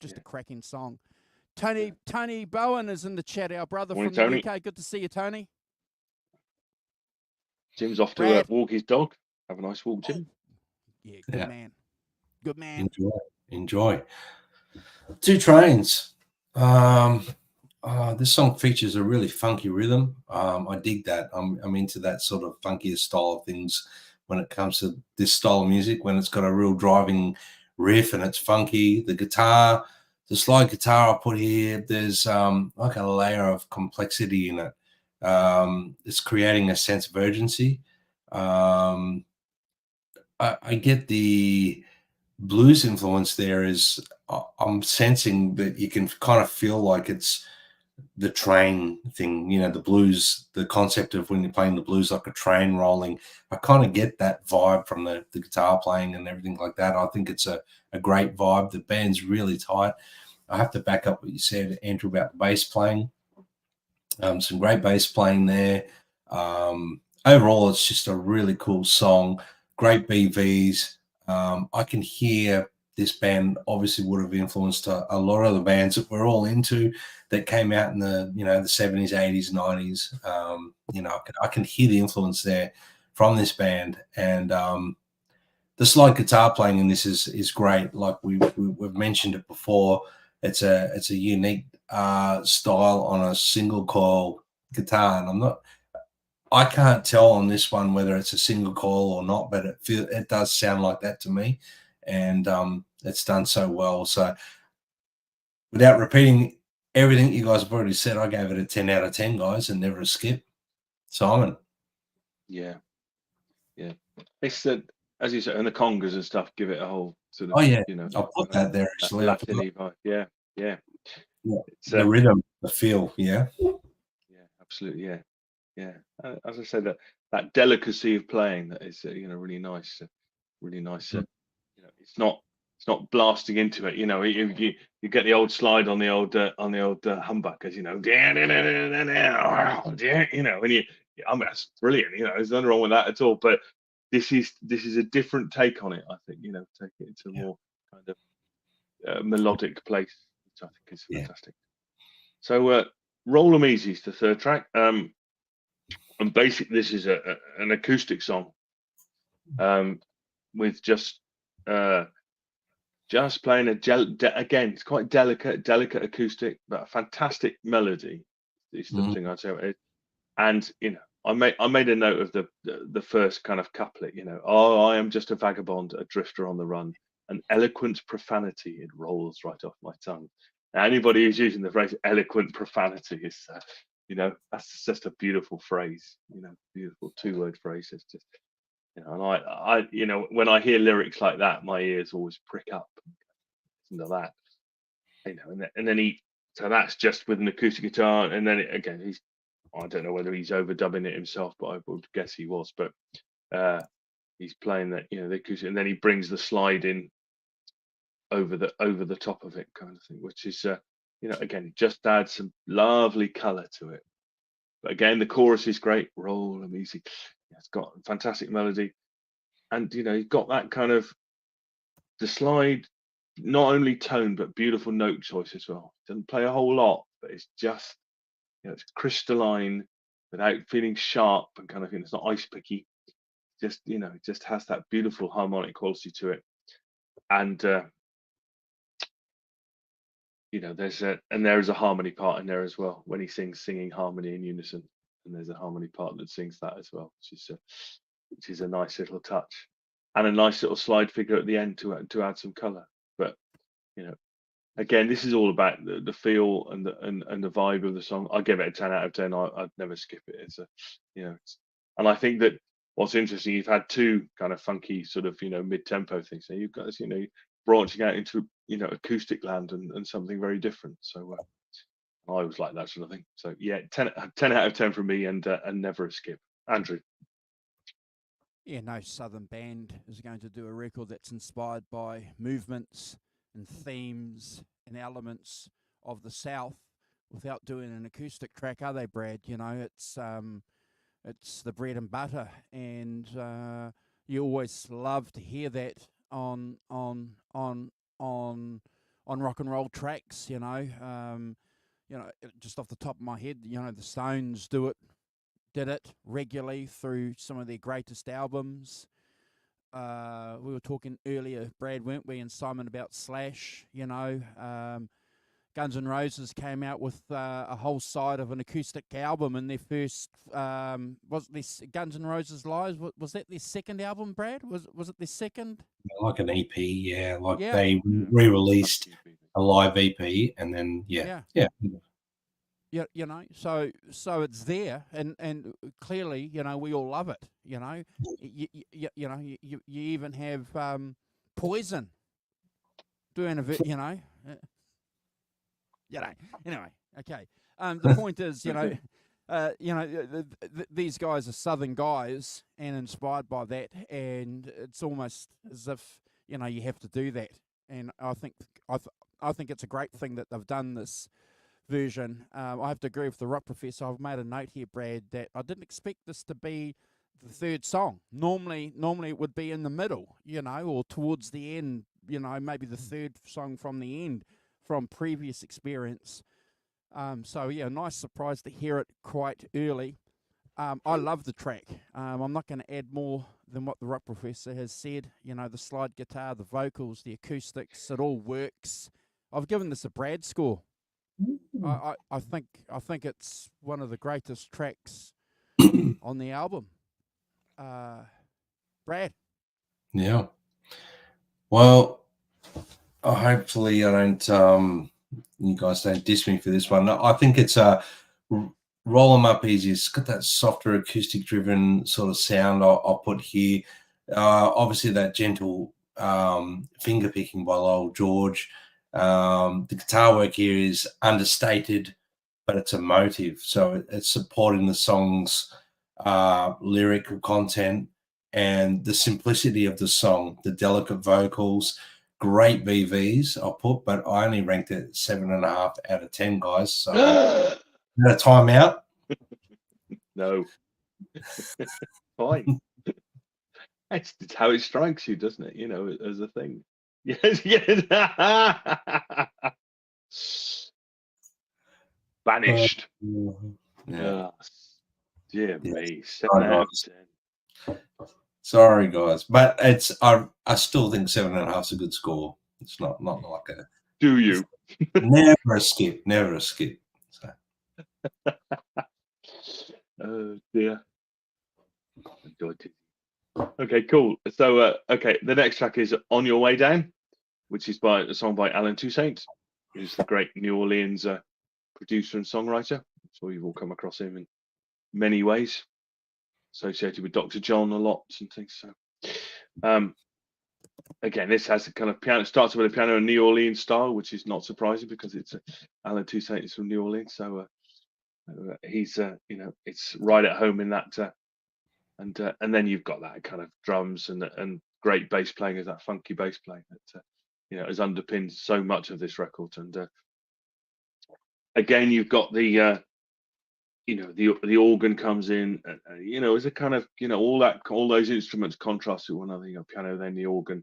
just a cracking song. Tony Bowen is in the chat, our brother
Morning,
from the
Tony.
UK. Good to see you, Tony.
Jim's off to
Brad.
walk his dog. Have a nice walk, Jim.
Yeah, good man. Good man.
Enjoy. 2 Trains. This song features a really funky rhythm. I dig that. I'm into that sort of funkier style of things when it comes to this style of music, when it's got a real driving riff and it's funky. The guitar, the slide guitar I put here, there's like a layer of complexity in it. It's creating a sense of urgency. I get the blues influence there. Is I'm sensing that you can kind of feel like it's the train thing, you know, the blues, the concept of when you're playing the blues like a train rolling. I kind of get that vibe from the guitar playing and everything like that. I think it's a great vibe. The band's really tight. I have to back up what you said, Andrew, about the bass playing. Some great bass playing there. Overall, it's just a really cool song. Great BVs. I can hear this band obviously would have influenced a lot of the bands that we're all into that came out in the, you know, the 70s, 80s, 90s. You know, I can hear the influence there from this band. And the slide guitar playing in this is great. Like we've mentioned it before. It's a unique style on a single coil guitar, and I can't tell on this one whether it's a single coil or not, but it does sound like that to me, and it's done so well. So without repeating everything you guys have already said, I gave it a 10 out of 10, guys, and never a skip. Simon.
Yeah. It's the, as you said, and the congas and stuff give it a whole sort of,
Oh yeah,
you know,
I'll put that there actually.
Latin vibe. Yeah. It's,
the rhythm, the feel. Yeah,
absolutely. Yeah. As I said, that delicacy of playing that is, you know, really nice. You know, it's not blasting into it. You know, you get the old slide on the old humbuckers. You know, you know, and I mean, that's brilliant. You know, there's nothing wrong with that at all. But this is a different take on it. I think, you know, take it into a more kind of melodic place, which I think is fantastic. So, Roll 'em Easy is the third track. And basically, this is an acoustic song, with just playing again. It's quite delicate acoustic, but a fantastic melody. Is the thing I'd say about it. And you know, I made a note of the first kind of couplet. You know, oh, I am just a vagabond, a drifter on the run, an eloquent profanity. It rolls right off my tongue. Now, anybody who's using the phrase eloquent profanity is, you know, that's just a beautiful phrase. You know, beautiful 2-word phrase. It's just, you know, and I, you know, when I hear lyrics like that, my ears always prick up. Listen to that, you know, and then so that's just with an acoustic guitar, and then again, I don't know whether he's overdubbing it himself, but I would guess he was. But he's playing that, you know, the acoustic, and then he brings the slide in over the top of it, kind of thing, which is, you know, again, just adds some lovely colour to it. But again, the chorus is great. Roll 'em easy. It's got a fantastic melody, and you know, you've got that kind of the slide not only tone but beautiful note choice as well. Doesn't play a whole lot, but it's just, it's crystalline without feeling sharp and kind of, it's not ice picky. Just, it just has that beautiful harmonic quality to it. And there's a harmony part in there as well when he singing harmony in unison, and there's a harmony part that sings that as well, which is a nice little touch, and a nice little slide figure at the end to add some color. But again, this is all about the feel and the vibe of the song. I give it a 10 out of 10. I'd never skip it. It's and I think that what's interesting, you've had two kind of funky sort of mid-tempo things. So you've got this, branching out into acoustic land and something very different. So I always like that sort of thing. So yeah, 10 out of 10 from me, and never a skip. Andrew.
Yeah, no southern band is going to do a record that's inspired by movements and themes and elements of the South without doing an acoustic track, are they, Brad? It's the bread and butter, and you always love to hear that on rock and roll tracks. Just off the top of my head, the Stones did it regularly through some of their greatest albums. We were talking earlier, Brad, weren't we, and Simon, about Slash. Guns N' Roses came out with a whole side of an acoustic album in their first. Was this Guns N' Roses Live? Was that their second album, Brad? Was it their second?
Like an EP, yeah. They re-released a live EP, and then yeah.
Yeah, so it's there, and clearly, we all love it. You even have Poison doing a bit. Anyway, okay. The point is, these guys are Southern guys and inspired by that, and it's almost as if you have to do that. And I think it's a great thing that they've done this version. I have to agree with the Rock Professor. I've made a note here, Brad, that I didn't expect this to be the third song. Normally it would be in the middle, or towards the end, maybe the third song from the end from previous experience. So yeah, nice surprise to hear it quite early. I love the track. I'm not going to add more than what the Rock Professor has said. The slide guitar, the vocals, the acoustics, it all works. I've given this a Brad score. I think it's one of the greatest tracks on the album. Brad.
Yeah. Well, hopefully I don't. You guys don't diss me for this one. I think it's Roll 'Em Up Easy. It's got that softer acoustic-driven sort of sound. I'll put here. Obviously, that gentle finger picking by Lowell George. The guitar work here is understated, but it's emotive. So it's supporting the song's lyrical content and the simplicity of the song, the delicate vocals, great BVs I'll put, but I only ranked it 7.5 out of 10, guys. So a timeout.
No. Fine. It's how it strikes you, doesn't it? As a thing. Yes. Banished.
Yeah.
Dear me. 7 out of 10.
Sorry, guys, but I still think 7.5 is a good score. It's not like a.
Do you?
Never a skip. So.
Oh dear. Okay, cool. So, the next track is "On Your Way Down," which is a song by Alan Toussaint, who's the great New Orleans producer and songwriter. So you've all come across him in many ways, associated with Dr. John a lot and things. So, again, this has a kind of piano. Starts with a piano in New Orleans style, which is not surprising because it's Alan Toussaint is from New Orleans. So he's it's right at home in that. And then you've got that kind of drums and great bass playing as that funky bass playing that has underpinned so much of this record. And again, you've got the the organ comes in, as a kind of all those instruments contrast with one another. Piano, then the organ.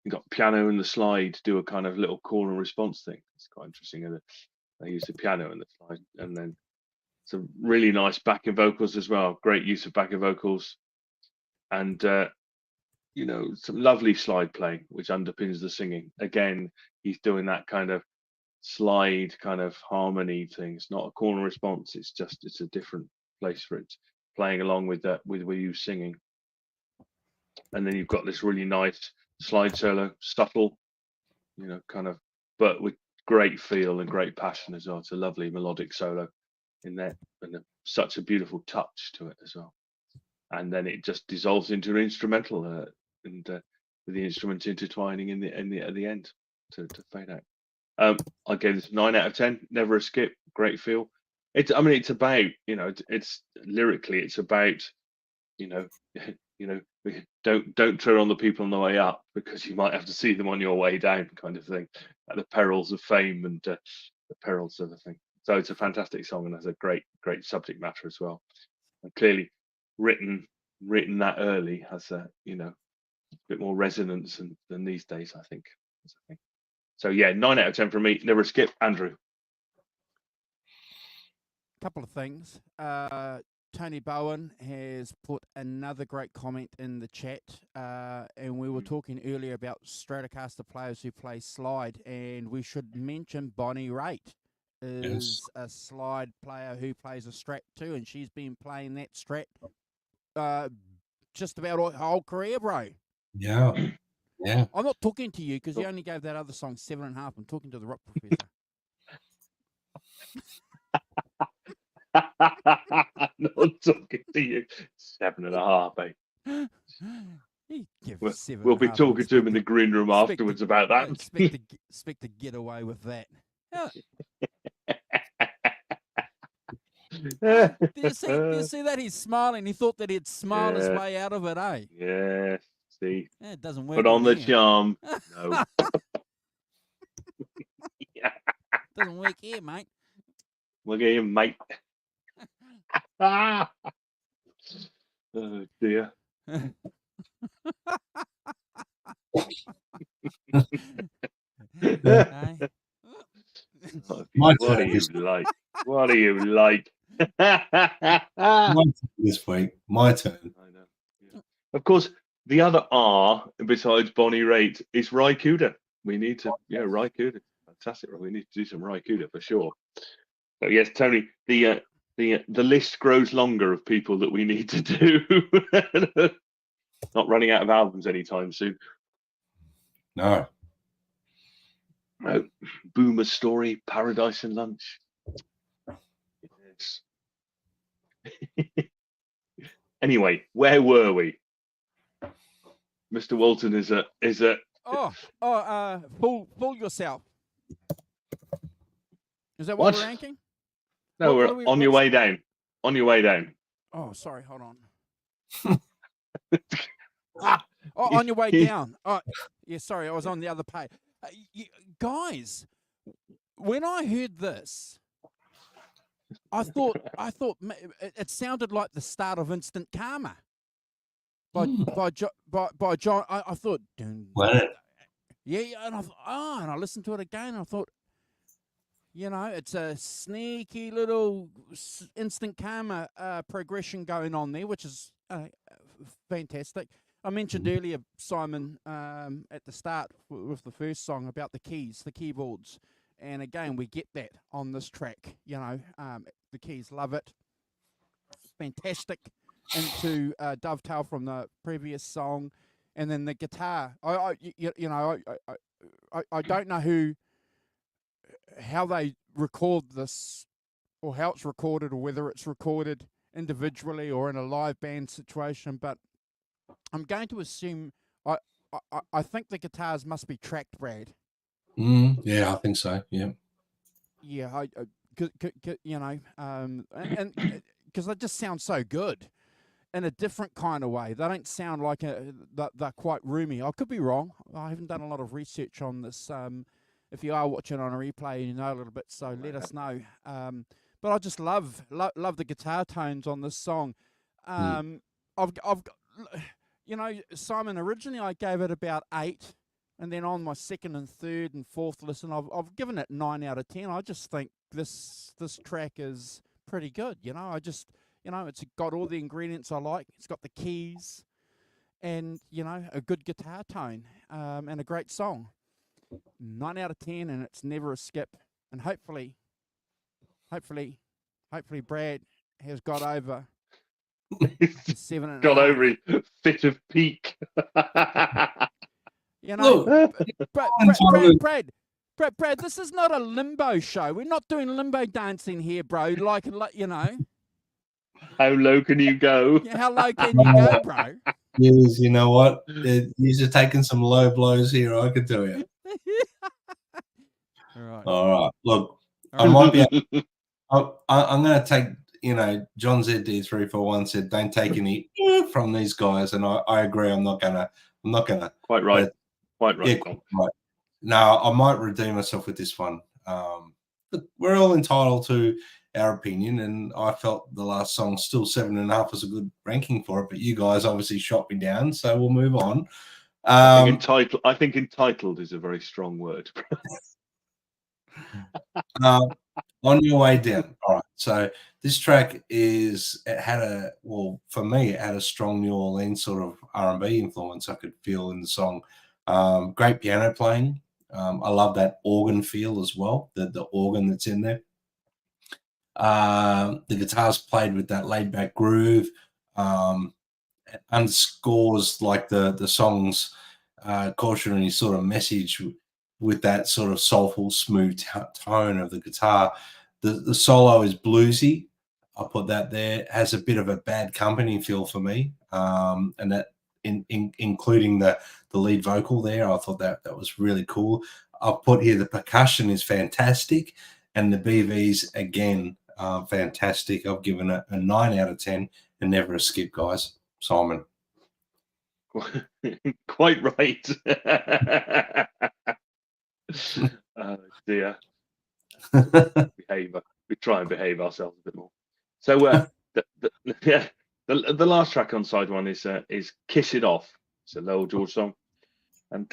You got piano and the slide do a kind of little call and response thing. It's quite interesting. And they use the piano and the slide, and then some really nice backing vocals as well. Great use of backing vocals, and some lovely slide playing, which underpins the singing. Again, he's doing that kind of slide kind of harmony thing. It's not a call and response. It's a different place for it, playing along with that with you singing. And then you've got this really nice slide solo, subtle, kind of, but with great feel and great passion as well. It's a lovely melodic solo in there, and such a beautiful touch to it as well. And then it just dissolves into an instrumental, and with the instruments intertwining at the end to fade out. I gave this 9 out of 10. Never a skip. Great feel. It's about, it's lyrically, it's about, don't tread on the people on the way up, because you might have to see them on your way down, kind of thing, at the perils of fame and the perils of the thing. So it's a fantastic song, and has a great subject matter as well. And clearly written that early has a bit more resonance than these days, I think. So yeah, 9 out of 10 from me. Never a skip. Andrew.
Couple of things. Tony Bowen has put another great comment in the chat, and we were talking earlier about Stratocaster players who play slide, and we should mention Bonnie Raitt is a slide player who plays a Strat too, and she's been playing that Strat just about her whole career, bro.
Yeah.
I'm not talking to you because you only gave that other song 7.5. I'm talking to the Rock Professor.
Not talking to you. 7.5, eh? We'll be talking to him in the green room afterwards about that.
Expect to get away with that. Do you see that? He's smiling. He thought that he'd smile his way out of it, eh?
Yeah. See.
Yeah, it doesn't work.
Put on the
here.
charm. No.
Doesn't work here, mate.
Look at him, mate. Oh dear. What do you like? What do you like?
My turn this week. My turn.
I know. Yeah. Of course, the other R besides Bonnie Raitt is Ry Cooder. We need to, Ry Cooder. Fantastic. We need to do some Ry Cooder for sure. So yes, Tony, the list grows longer of people that we need to do. Not running out of albums anytime soon.
No.
Boomer Story, Paradise and Lunch. Yes. Anyway, where were we? Mr. Walton is a.
Fool yourself. Is that what we're ranking?
No, we're on your way down. On your way down.
Oh, sorry. Hold on. On your way down. Oh, yeah. Sorry, I was on the other page. Guys, when I heard this, I thought it sounded like the start of Instant Karma by John. I thought, yeah, and I thought, and I listened to it again. And I thought, it's a sneaky little Instant Karma progression going on there, which is fantastic. I mentioned earlier, Simon, at the start with the first song about the keys, the keyboards. And again, we get that on this track. The keys, love it. Fantastic. Into dovetail from the previous song. And then the guitar. I don't know how they record this, or how it's recorded, or whether it's recorded individually or in a live band situation, but I'm going to assume I think the guitars must be tracked, Brad.
Yeah, I think so. Yeah.
Yeah, and because they just sound so good in a different kind of way. They don't sound like they're quite roomy. I could be wrong. I haven't done a lot of research on this. If you are watching on a replay, you know a little bit, so let us know. But I just love the guitar tones on this song. I've got, Simon, originally I gave it about 8. And then on my second and third and fourth listen, I've given it 9 out of 10. I just think this track is pretty good. It's got all the ingredients I like. It's got the keys, and a good guitar tone, and a great song. 9 out of 10, and it's never a skip. And hopefully, Brad has got over the 7.5.
Got over his fit of pique.
Look,
Brad, this is not a limbo show. We're not doing limbo dancing here, bro.
How low can you go?
Yeah, how low can you go, bro?
Yes, you know what? You're taking some low blows here, I can tell you. All right. Look, I might be. I'm going to take. John ZD341 said, "Don't take any from these guys," and I agree. I'm not gonna.
Quite right. Quite right.
Yeah, quite right. No, I might redeem myself with this one. Look, we're all entitled to our opinion, and I felt the last song still 7.5 was a good ranking for it, but you guys obviously shot me down, so we'll move on.
I think entitled is a very strong word.
On your way down. All right. So this track for me, it had a strong New Orleans sort of R&B influence I could feel in the song. Great piano playing. I love that organ feel as well, the organ that's in there. The guitar's played with that laid back groove. Underscores like the song's cautionary sort of message with that sort of soulful, smooth tone of the guitar. The solo is bluesy. I'll put that there. It has a bit of a Bad Company feel for me, and that including the lead vocal there. I thought that was really cool. I'll put here the percussion is fantastic, and the BVs again fantastic. I've given it a 9 out of 10, and never a skip, guys. Simon.
Quite right. Oh dear. We try and behave ourselves a bit more. So the last track on side one is "Kiss It Off." It's a Lowell George song, and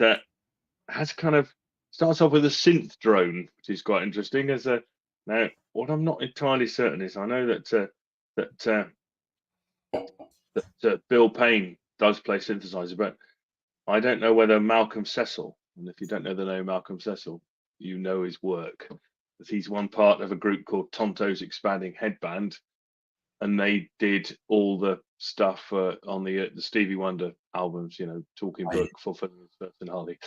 has kind of starts off with a synth drone, which is quite interesting. Now, what I'm not entirely certain is I know that Bill Payne does play synthesizer, but I don't know whether Malcolm Cecil, and if you don't know the name Malcolm Cecil, you know his work. Because he's one part of a group called Tonto's Expanding Headband, and they did all the stuff on the Stevie Wonder albums, Talking Book, Fulfilling His First and Harley.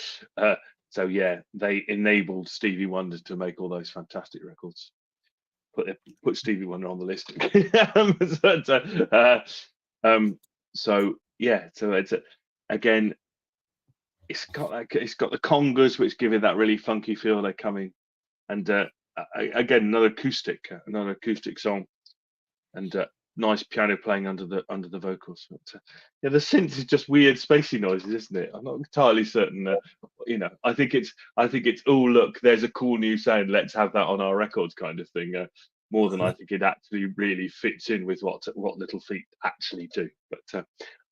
So yeah, they enabled Stevie Wonder to make all those fantastic records. Put Stevie Wonder on the list. So it's again, it's got the congas which give it that really funky feel. They're coming, and again another acoustic song, and nice piano playing under the vocals. But, the synth is just weird spacey noises, isn't it? I'm not entirely certain. I think it's oh look, there's a cool new sound. Let's have that on our records, kind of thing. More than I think it actually really fits in with what Little Feat actually do. But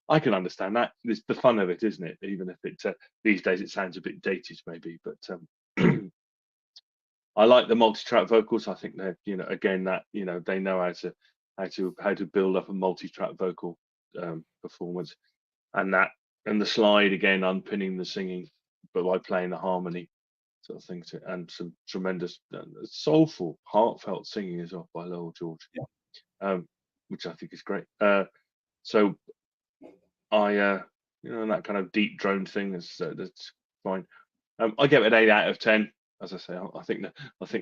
I can understand that. It's the fun of it, isn't it? Even if it these days it sounds a bit dated, maybe. But I like the multi-track vocals. I think they're again that they know how to build up a multi-track vocal performance, and the slide again unpinning the singing, but by playing the harmony sort of thing, and some tremendous soulful, heartfelt singing as well by Lowell George, which I think is great. So I that kind of deep drone thing that's fine. I give it 8 out of 10. As I say, I think the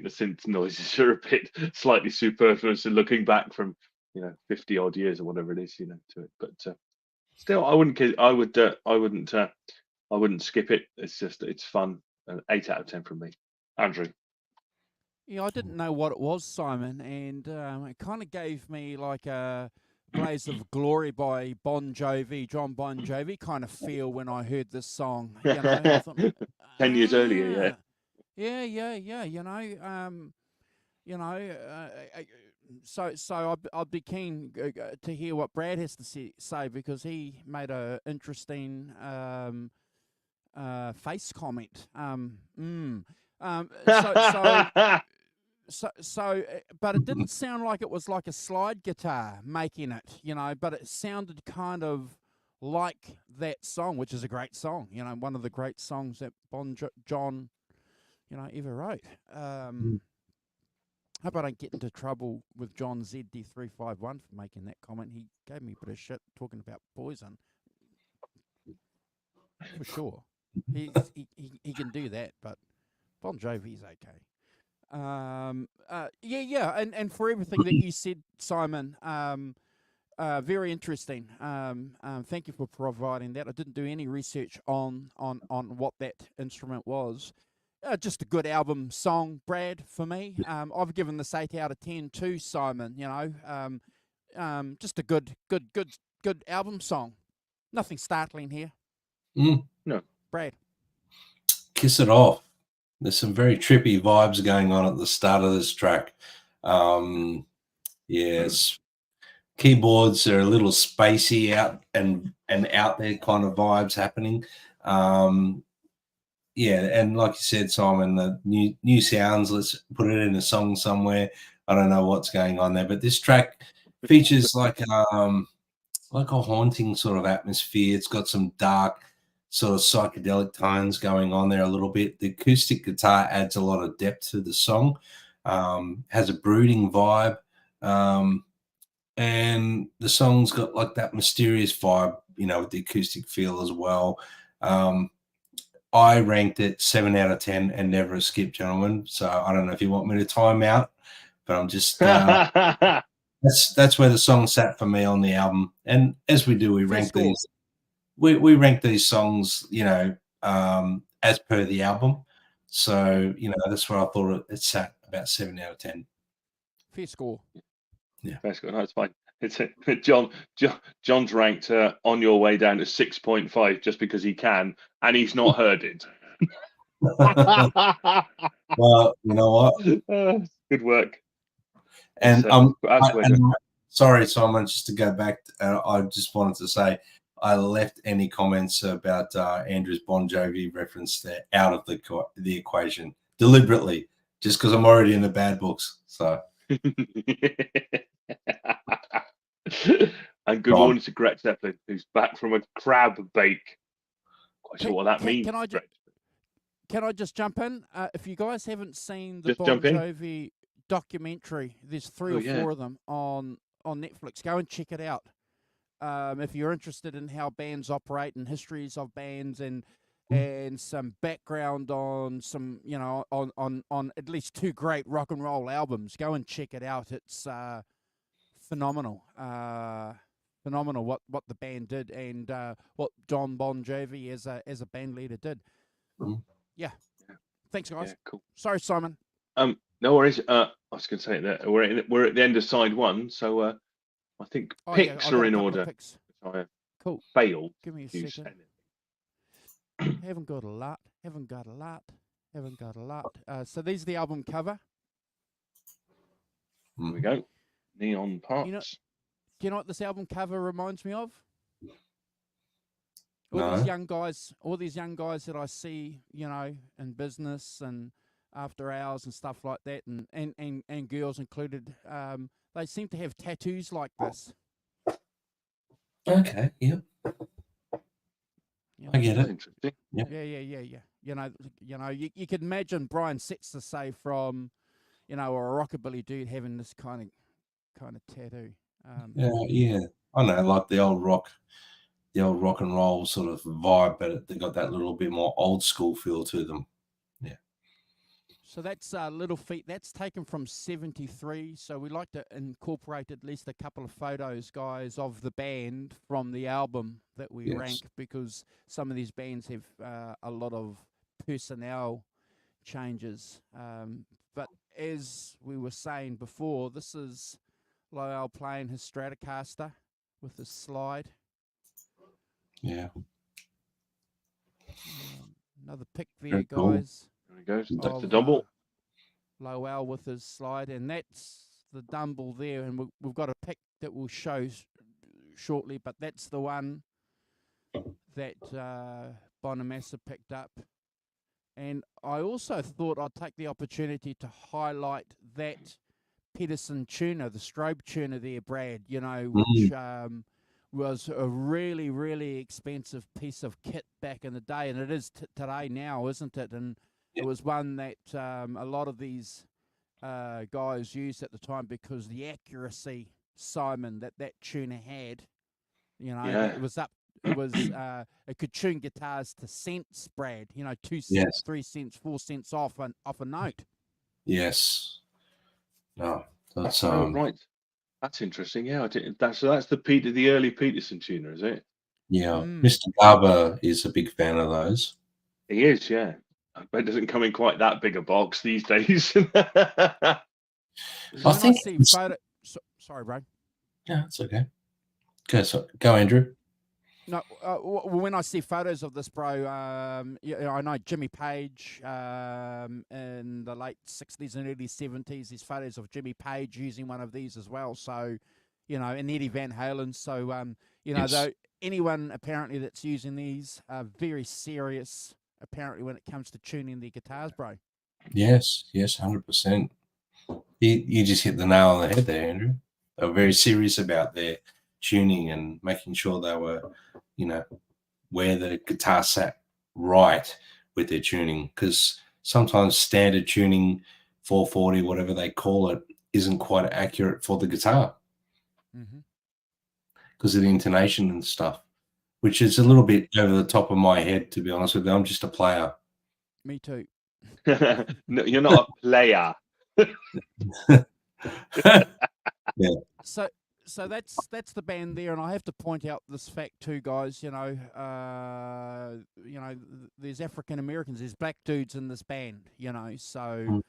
synth noises are a bit slightly superfluous, and looking back from 50 odd years or whatever it is to it. But still, I wouldn't skip it. It's fun. 8 out of 10 from me. Andrew.
Yeah, I didn't know what it was, Simon, and it kind of gave me like a Blaze of Glory by Bon Jovi kind of feel when I heard this song. I thought,
10 years earlier,
So I'd be keen to hear what Brad has to say, because he made a interesting face comment. But it didn't sound like it was like a slide guitar making it, but it sounded kind of like that song, which is a great song, one of the great songs that John, ever wrote. Hope I don't get into trouble with John ZD351 for making that comment. He gave me a bit of shit talking about Poison. For sure. He can do that, but Bon Jovi's okay. And for everything that you said, Simon, very interesting. Thank you for providing that. I didn't do any research on what that instrument was. Just a good album song, Brad, for me. I've given this 8 out of 10 too, Simon. Just a good album song. Nothing startling here.
No,
Brad.
Kiss It Off. There's some very trippy vibes going on at the start of this track. Yes, keyboards are a little spacey out and out there kind of vibes happening. And like you said, Simon, the new sounds. Let's put it in a song somewhere. I don't know what's going on there, but this track features like a haunting sort of atmosphere. It's got some dark sort of psychedelic tones going on there a little bit. The acoustic guitar adds a lot of depth to the song, has a brooding vibe, and the song's got like that mysterious vibe, with the acoustic feel as well. I ranked it 7 out of 10 and never a skip, gentlemen. So I don't know if you want me to time out, but I'm just that's where the song sat for me on the album. And as we do, we rank these. We rank these songs, as per the album. So, that's where I thought it sat, about 7 out of 10.
Fair score.
Yeah.
Fair score. No, it's fine. It's John's ranked On Your Way Down to 6.5 just because he can, and he's not heard it.
Well, you know what?
Good work.
And sorry, Simon, just to go back, I just wanted to say I left any comments about Andrew's Bon Jovi reference there out of the equation deliberately, just because I'm already in the bad books. So.
And good morning to Gret Zeppelin, who's back from a crab bake. Quite sure what that means.
Can I just jump in? If you guys haven't seen the Bon Jovi documentary, there's 3 or 4 of them on Netflix. Go and check it out. If you're interested in how bands operate and histories of bands and some background on some, on at least 2 great rock and roll albums, go and check it out. It's phenomenal. Phenomenal what the band did and what John Bon Jovi as a band leader did. Yeah. Thanks, guys.
Yeah, cool.
Sorry, Simon.
No worries. I was going to say that we're at the end of side 1, so I think picks are in order.
Picks.
I have
cool.
Failed.
Give me a second. Haven't got a lot. So these are the album cover.
Here we go. Neon parts.
Do you know what this album cover reminds me of? All
No.
these young guys that I see, in business and after hours and stuff like that, and girls included, they seem to have tattoos like this.
Okay, yep. I get it.
Interesting.
Yeah. You could imagine Brian Setzer, say, from, a rockabilly dude having this kind of tattoo.
Yeah. I know, like the old rock and roll sort of vibe, but they got that little bit more old school feel to them. Yeah.
So that's Little Feat. That's taken from 73. So we like to incorporate at least a couple of photos, guys, of the band from the album that we rank, because some of these bands have a lot of personnel changes. But as we were saying before, this is Lyle playing his Stratocaster with his slide.
Yeah.
Another pick there,
Very cool.
guys.
There he goes. That's the double.
Lowell with his slide, and that's the Dumble there. And we've got a pick that we'll show shortly, but that's the one that Bonamassa picked up. And I also thought I'd take the opportunity to highlight that Peterson tuner, the strobe tuner there, Brad, you know, which was a really, really expensive piece of kit back in the day. And it is today now, isn't it? And it was one that a lot of these guys used at the time because the accuracy, Simon, that tuner had, you know, it was up. It was it could tune guitars to cents, Brad. You know, 2 cents, 3 cents, 4 cents off a note.
Yes. No, that's
right. That's interesting. Yeah, I didn't. That's the early Peterson tuner, is it?
Yeah. Mr. Garber is a big fan of those.
He is, yeah. I bet it doesn't come in quite that big a box these days.
I think.
Sorry, bro.
Yeah, it's okay. Go, Andrew.
No, when I see photos of this, bro, you know, I know Jimmy Page in the late 60s and early 70s. There's photos of Jimmy Page using one of these as well. So, you know, and Eddie Van Halen. So, you know, though anyone apparently that's using these are very serious, apparently, when it comes to tuning their guitars, bro.
Yes, 100%. You just hit the nail on the head there, Andrew. They were very serious about their tuning and making sure they were, you know, where the guitar sat right with their tuning, because sometimes standard tuning 440, whatever they call it, isn't quite accurate for the guitar because of the intonation and stuff, which is a little bit over the top of my head, to be honest with you. I'm just a player.
Me too.
No, you're not a player.
Yeah.
So that's the band there, and I have to point out this fact too, guys. You know, there's African Americans, there's black dudes in this band. You know, so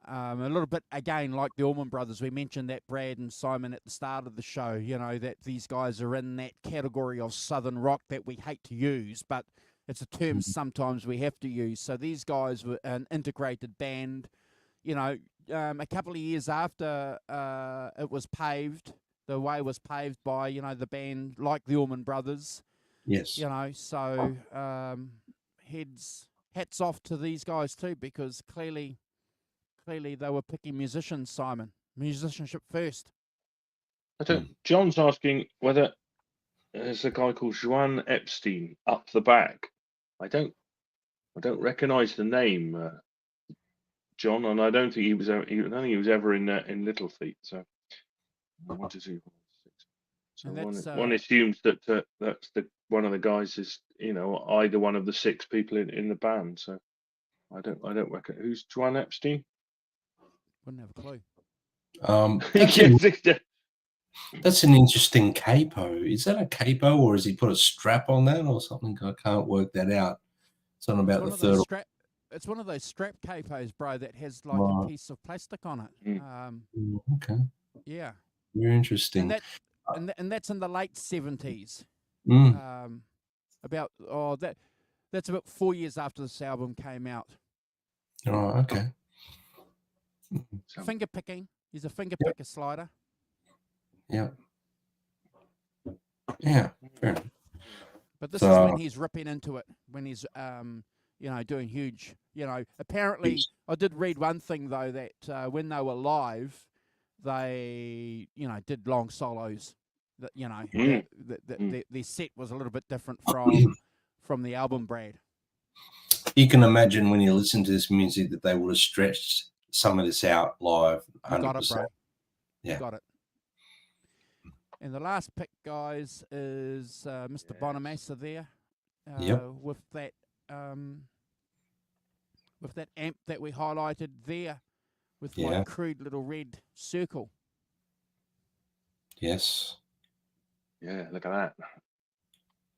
a little bit again like the Allman Brothers. We mentioned that Brad and Simon at the start of the show. You know that these guys are in that category of southern rock that we hate to use, but it's a term sometimes we have to use. So these guys were an integrated band. You know, a couple of years after it was paved. The way was paved by, you know, the band like the Allman Brothers.
Yes.
You know, so hats off to these guys too, because clearly they were picking musicians, Simon. Musicianship first.
John's asking whether there's a guy called Juan Epstein up the back. I don't recognise the name, John, and I don't think he was. I don't think he was ever in Little Feat. So 1, 2, 3, 4, 6. So one assumes that that's one of the guys is, you know, either one of the 6 people in the band. So I don't reckon. Who's Juan Epstein?
Wouldn't have a clue.
That's an interesting capo. Is that a capo, or has he put a strap on that or something? I can't work that out. It's on about the third.
It's one of those strap capos, bro, that has like a piece of plastic on it.
Okay.
Yeah.
Very interesting.
And that's in the late 70s. That's about 4 years after this album came out.
Oh, okay.
Finger picking. He's a finger picker slider.
Yeah. Yeah. Fair enough.
But this is when he's ripping into it, when he's you know, doing huge, you know. Apparently, I did read one thing though, that when they were live, they, you know, did long solos. That, you know, their set was a little bit different from the album, Brad.
You can imagine when you listen to this music that they would have stretched some of this out live. 100%.
You got it, bro.
Yeah.
Got it. And the last pick, guys, is Mr. Bonamassa there. With that amp that we highlighted there, with my crude little red circle.
Yes.
Yeah, look at that.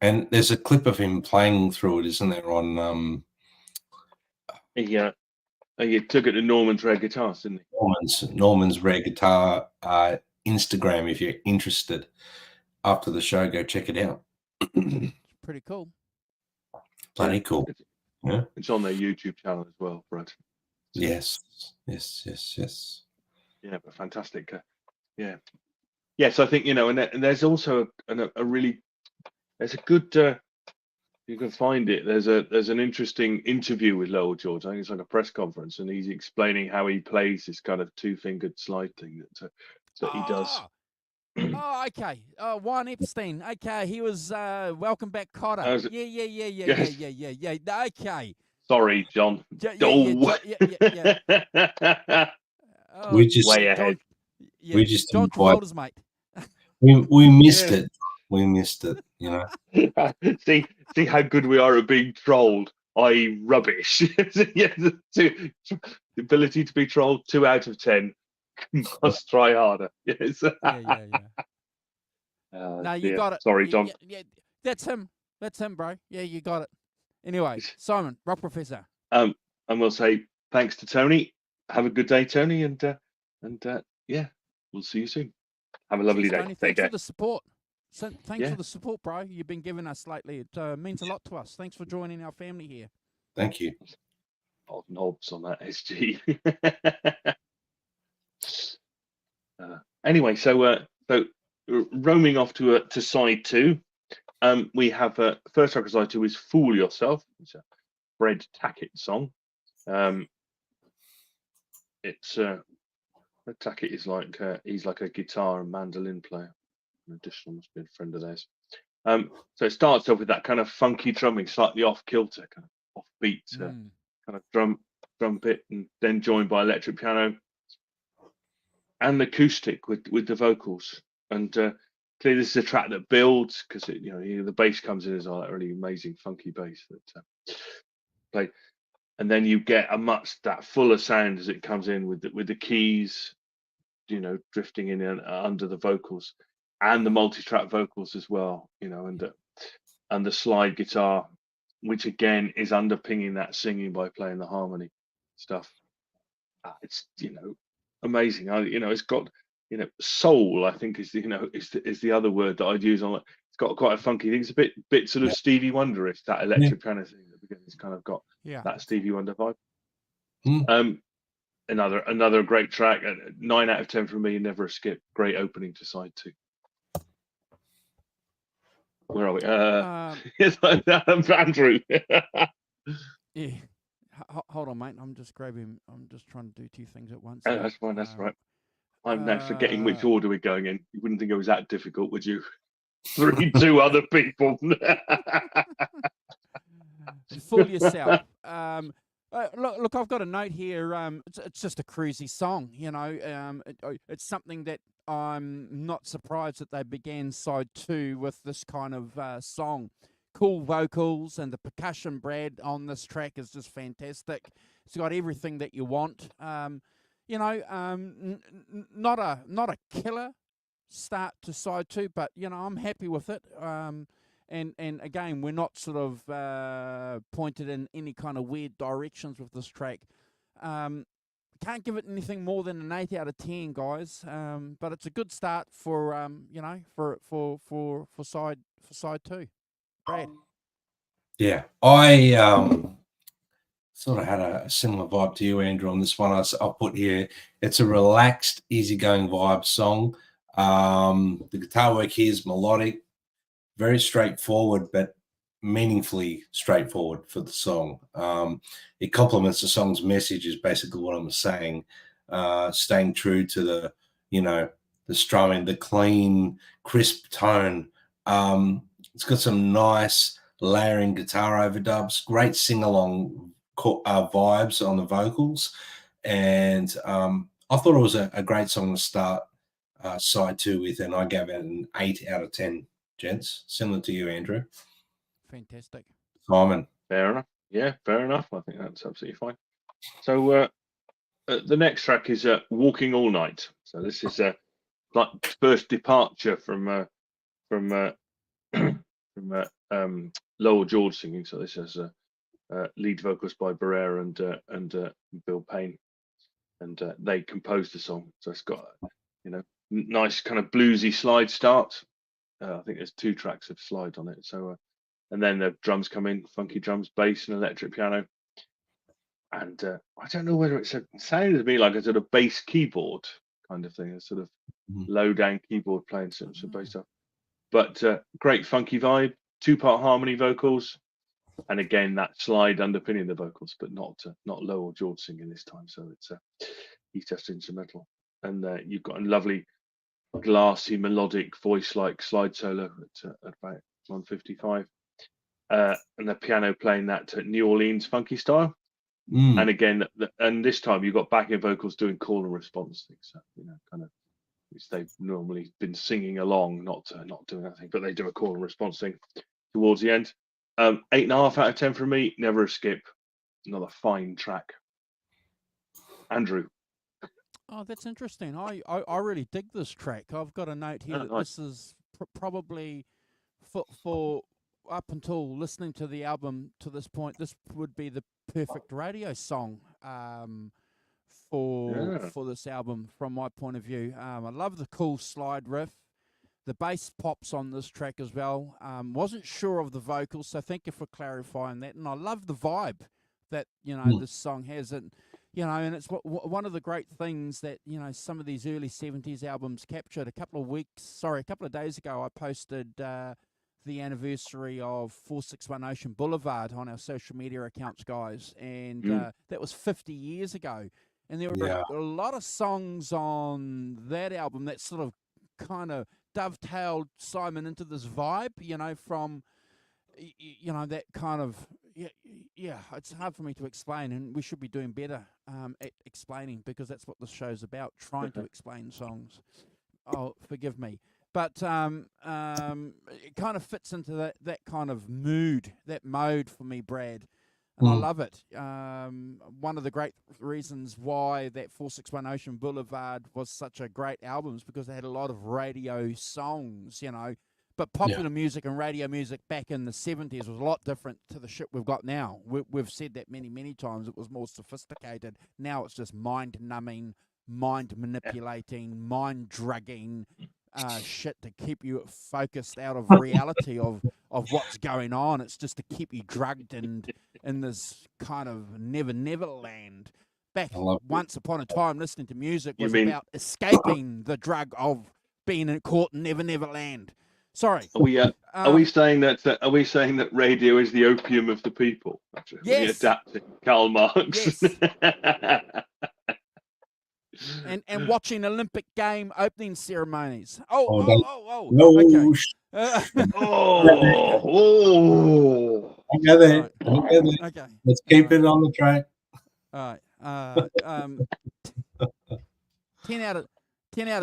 And there's a clip of him playing through it, isn't there? On
he took it to Norman's Rare Guitars, didn't
he? Norman's Rare Guitar Instagram, if you're interested. After the show, go check it out.
It's pretty cool.
Bloody cool.
It's on their YouTube channel as well, Brad. So,
yes.
Yeah, but fantastic. Yes, I think, you know, and there's also a really, there's a good You can find it. There's an interesting interview with Lowell George. I think it's like a press conference, and he's explaining how he plays this kind of two-fingered slide thing that he does.
Oh, okay. Oh, Juan Epstein. Okay, he was Welcome Back Cotter.
How's it? Yes.
Yeah. Okay.
Sorry, John.
Yeah. Oh,
We just
Way
John,
ahead.
we just
John
didn't quite.
Travolta's mate.
We missed
Yeah.
it. We missed it. You know.
see how good we are at being trolled. I rubbish. Yeah, the ability to be trolled, 2 out of 10. Must try harder. Yes.
Yeah. No, you
Dear.
got it.
Sorry, John.
Yeah, that's him. That's him, bro. Yeah, you got it. Anyway, Simon, Rock Professor.
And we'll say thanks to Tony. Have a good day, Tony, and yeah, we'll see you soon. Have a lovely
Cheers,
day.
Tony.
Take
Thanks
care.
for the support. Thanks
Yeah.
for the support, bro. You've been giving us lately. It means a lot to us. Thanks for joining our family here.
Thank you.
Oh, knobs on that SG. Anyway, so roaming off to side 2. We have first track of side 2 is "Fool Yourself." It's a Fred Tackett song. It's Fred Tackett is like he's like a guitar and mandolin player. An additional, must be a friend of theirs. So it starts off with that kind of funky drumming, slightly off kilter, kind of offbeat, kind of drum bit, and then joined by electric piano and acoustic with the vocals. And clearly, this is a track that builds because the bass comes in as like a really amazing funky bass that play, and then you get that fuller sound as it comes in with the keys, drifting in under the vocals, and the multi-track vocals as well, and the slide guitar, which again is underpinning that singing by playing the harmony stuff. It's amazing. It's got soul. I think is is the other word that I'd use on it. It's got quite a funky thing. It's a bit sort of Stevie Wonder-ish, that electric piano thing at the beginning. It's kind of got that Stevie Wonder vibe. Another great track. 9 out of 10 from me. Never a skip. Great opening to side 2. Where are we? Andrew.
Yeah. Hold on, mate. I'm just trying to do 2 things at once.
Oh, that's fine. That's right. I'm now forgetting which order we're going in. You wouldn't think it was that difficult, would you? 3, 2 other people.
Fool yourself. Look, I've got a note here. It's just a cruisy song, it's something that I'm not surprised that they began side 2 with this kind of song. Cool vocals, and the percussion, Brad, on this track is just fantastic. It's got everything that you want. Not a killer start to side 2, but I'm happy with it. And again, we're not sort of pointed in any kind of weird directions with this track. Can't give it anything more than an 8 out of 10, guys. But it's a good start for for side 2. Brad.
Yeah, I sort of had a similar vibe to you, Andrew, on this one. I'll put here, it's a relaxed, easygoing vibe song. The guitar work here is melodic, very straightforward, but meaningfully straightforward for the song. It complements the song's message, is basically what I'm saying. Staying true to the strumming, the clean, crisp tone. It's got some nice layering guitar overdubs, great sing-along vibes on the vocals, and I thought it was a great song to start side 2 with, and I gave it an 8 out of 10, gents. Similar to you, Andrew.
Fantastic.
Simon.
Fair enough. Yeah, fair enough. I think that's absolutely fine. So the next track is "Walking All Night." So this is like first departure from Lowell George singing. So this has lead vocals by Barrera and Bill Payne, and they composed the song. So it's got nice kind of bluesy slide start. I think there's 2 tracks of slide on it. So and then the drums come in, funky drums, bass, and electric piano. And I don't know whether it sounded to me like a sort of bass keyboard kind of thing, a sort of low down keyboard playing some bass stuff. But great funky vibe, 2-part harmony vocals, And again, that slide underpinning the vocals, but not Lowell George singing this time. So it's he's just instrumental. And you've got a lovely glassy melodic voice like slide solo at about 155. And the piano playing that New Orleans funky style. And again, and this time you've got backing vocals doing call and response things. So, kind of, which they've normally been singing along, not doing anything, but they do a call and response thing towards the end. 8.5 out of 10 from me. Never a skip. Another fine track. Andrew.
Oh, that's interesting. I really dig this track. I've got a note here that
nice.
this is probably for up until listening to the album to this point, this would be the perfect radio song for this album from my point of view. I love the cool slide riff. The bass pops on this track as well. Wasn't sure of the vocals, so thank you for clarifying that. And I love the vibe that this song has. And and it's one of the great things that some of these early '70s albums captured. A couple of days ago, I posted the anniversary of 461 Ocean Boulevard on our social media accounts, guys, and that was 50 years ago. And there were a lot of songs on that album that sort of kind of dovetailed Simon into this vibe, from that kind of it's hard for me to explain, and we should be doing better at explaining, because that's what this show's about, trying to explain songs. Oh, forgive me. But it kind of fits into that kind of mood, that mode for me, Brad. And I love it. One of the great reasons why that 461 Ocean Boulevard was such a great album is because they had a lot of radio songs, But popular music and radio music back in the 70s was a lot different to the shit we've got now. We've said that many, many times. It was more sophisticated. Now it's just mind-numbing, mind-manipulating, mind-drugging shit to keep you focused out of reality of what's going on. It's just to keep you drugged and in this kind of never land. Back once upon a time, listening to music was about escaping the drug of being caught in never land. Sorry.
Are we saying that radio is the opium of the people?
Yes.
Adapting Karl Marx.
Yes. and watching Olympic game opening ceremonies.
No.
Okay.
Don't go there.
Okay.
Let's keep it on the track.
All right. 10 out of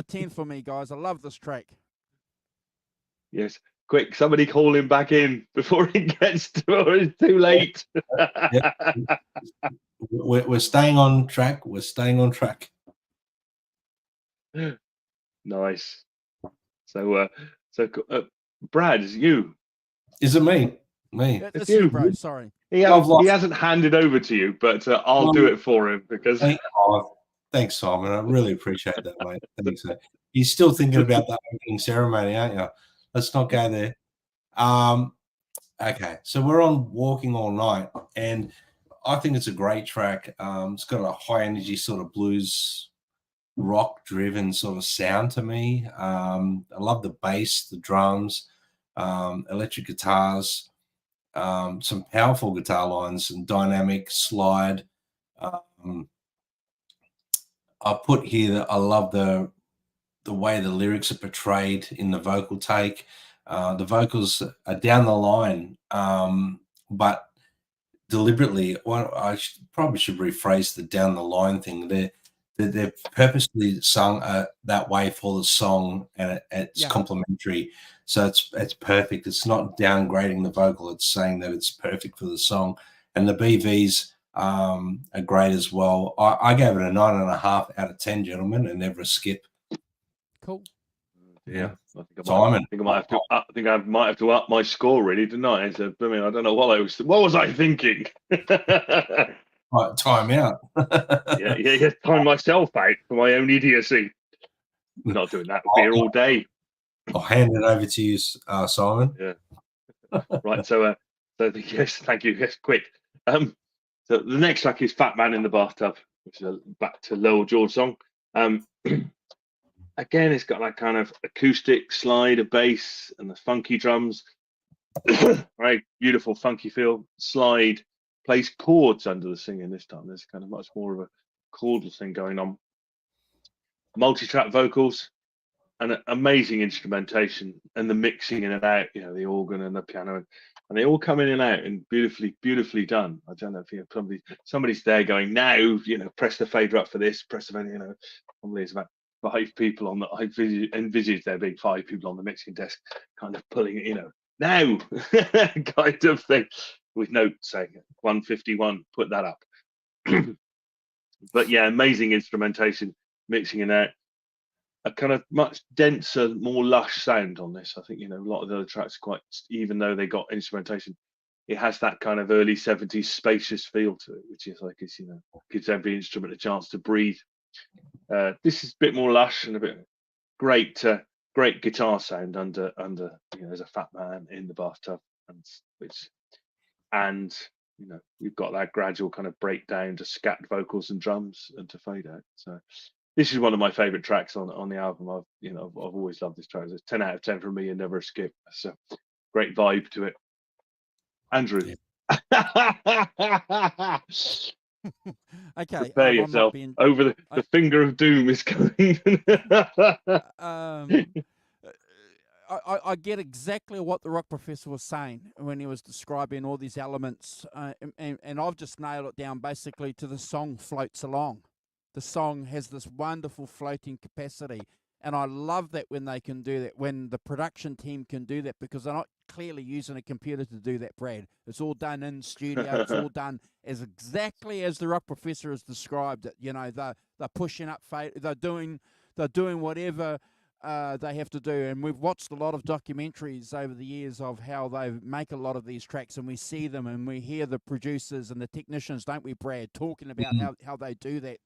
10 for me, guys. I love this track.
Yes. Quick, somebody call him back in before it's too late.
We're staying on track. We're staying on track.
Nice. So Brad, is you?
Is it me? Me.
It's you, bro. Sorry.
He hasn't handed over to you, but I'll do it for him because.
Thanks, Simon. I really appreciate that, mate. Thanks. You're still thinking about that opening ceremony, aren't you? Let's not go there. Okay, so we're on Walking All Night, and I think it's a great track. It's got a high energy sort of blues, rock driven sort of sound to me. I love the bass, the drums, electric guitars, some powerful guitar lines and dynamic slide. I put here that I love the way the lyrics are portrayed in the vocal take. The vocals are down the line, but deliberately. Well, I probably should rephrase the down the line thing. They're purposely sung that way for the song, and it's complementary. So it's perfect. It's not downgrading the vocal. It's saying that it's perfect for the song. And the BVs are great as well. I gave it a 9.5 out of 10, gentlemen, and never a skip.
Cool.
Yeah,
Simon.
I think I might have to up my score, really, didn't I? I don't know what was I thinking.
Right, time out.
yeah, time myself out for my own idiocy. Not doing that beer all day.
I'll hand it over to you, Simon.
Yeah. Right. So yes, thank you. Yes, quick. So the next track is "Fat Man in the Bathtub," which is a back to Lowell George song. Again, it's got that kind of acoustic slide of bass and the funky drums. Right, beautiful, funky feel. Slide plays chords under the singing this time. There's kind of much more of a chordal thing going on. Multi-track vocals and amazing instrumentation, and the mixing in and out. You know, the organ and the piano, and they all come in and out, and beautifully done. I don't know if you know, somebody's there going, now, you know, press the fader up for this, press the fader. You know, probably it's about 5 people on the. I envisage there being 5 people on the mixing desk, kind of pulling it, you know, now kind of thing, with notes saying 151, put that up. But yeah, amazing instrumentation, mixing in out. A kind of much denser, more lush sound on this. I think, you know, a lot of the other tracks quite, even though they got instrumentation, it has that kind of early 70s spacious feel to it, which is like, it's, you know, gives every instrument a chance to breathe. This is a bit more lush and a bit great guitar sound under you know, there's a fat man in the bathtub, and you know, you've got that gradual kind of breakdown to scat vocals and drums and to fade out. So this is one of my favorite tracks on the album. I've always loved this track. It's 10 out of 10 for me and never a skip. So great vibe to it. Andrew.
Okay,
prepare yourself. Over the finger of doom is coming.
I get exactly what the Rock Professor was saying when he was describing all these elements, and I've just nailed it down basically to the song floats along. The song has this wonderful floating capacity, and I love that when they can do that, when the production team can do that, because they're not clearly using a computer to do that, Brad. It's all done in studio. It's all done as exactly as the Rock Professor has described it. You know, they're pushing up fade. They're doing whatever they have to do. And we've watched a lot of documentaries over the years of how they make a lot of these tracks, and we see them and we hear the producers and the technicians, don't we, Brad, talking about how they do that.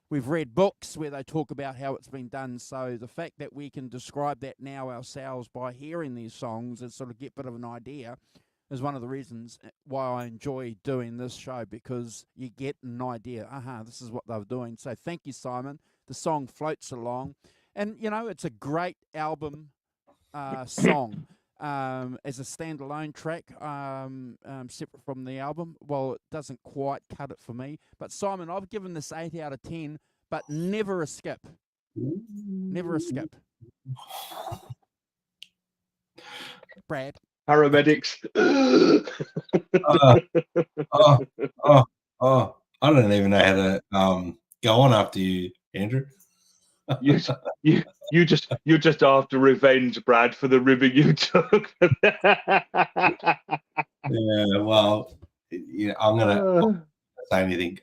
We've read books where they talk about how it's been done. So the fact that we can describe that now ourselves by hearing these songs and sort of get a bit of an idea is one of the reasons why I enjoy doing this show, because you get an idea. This is what they're doing. So thank you, Simon. The song floats along. And, you know, it's a great album song. As a standalone track, separate from the album, well, it doesn't quite cut it for me. But Simon, I've given this 8 out of 10, but never a skip. Never a skip. Brad.
Paramedics.
I don't even know how to go on after you, Andrew.
You're just after revenge, Brad, for the ribbing you took.
Yeah, well, you know, I'm gonna say anything.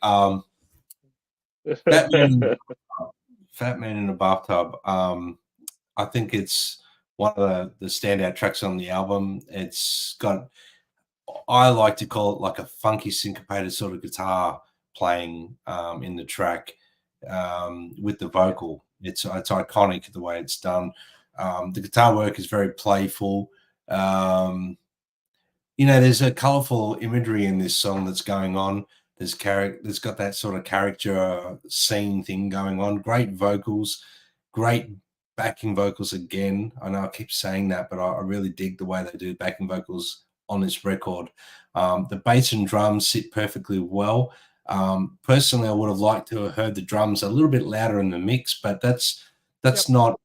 Fat Man in a Bathtub. I think it's one of the standout tracks on the album. It's got, I like to call it like a funky syncopated sort of guitar playing in the track with the vocal. It's iconic the way it's done. The guitar work is very playful. You know, there's a colorful imagery in this song that's going on. There's got that sort of character scene thing going on. Great vocals, great backing vocals again. I know I keep saying that, but I really dig the way they do backing vocals on this record. The bass and drums sit perfectly well. Personally, I would have liked to have heard the drums a little bit louder in the mix, but that's not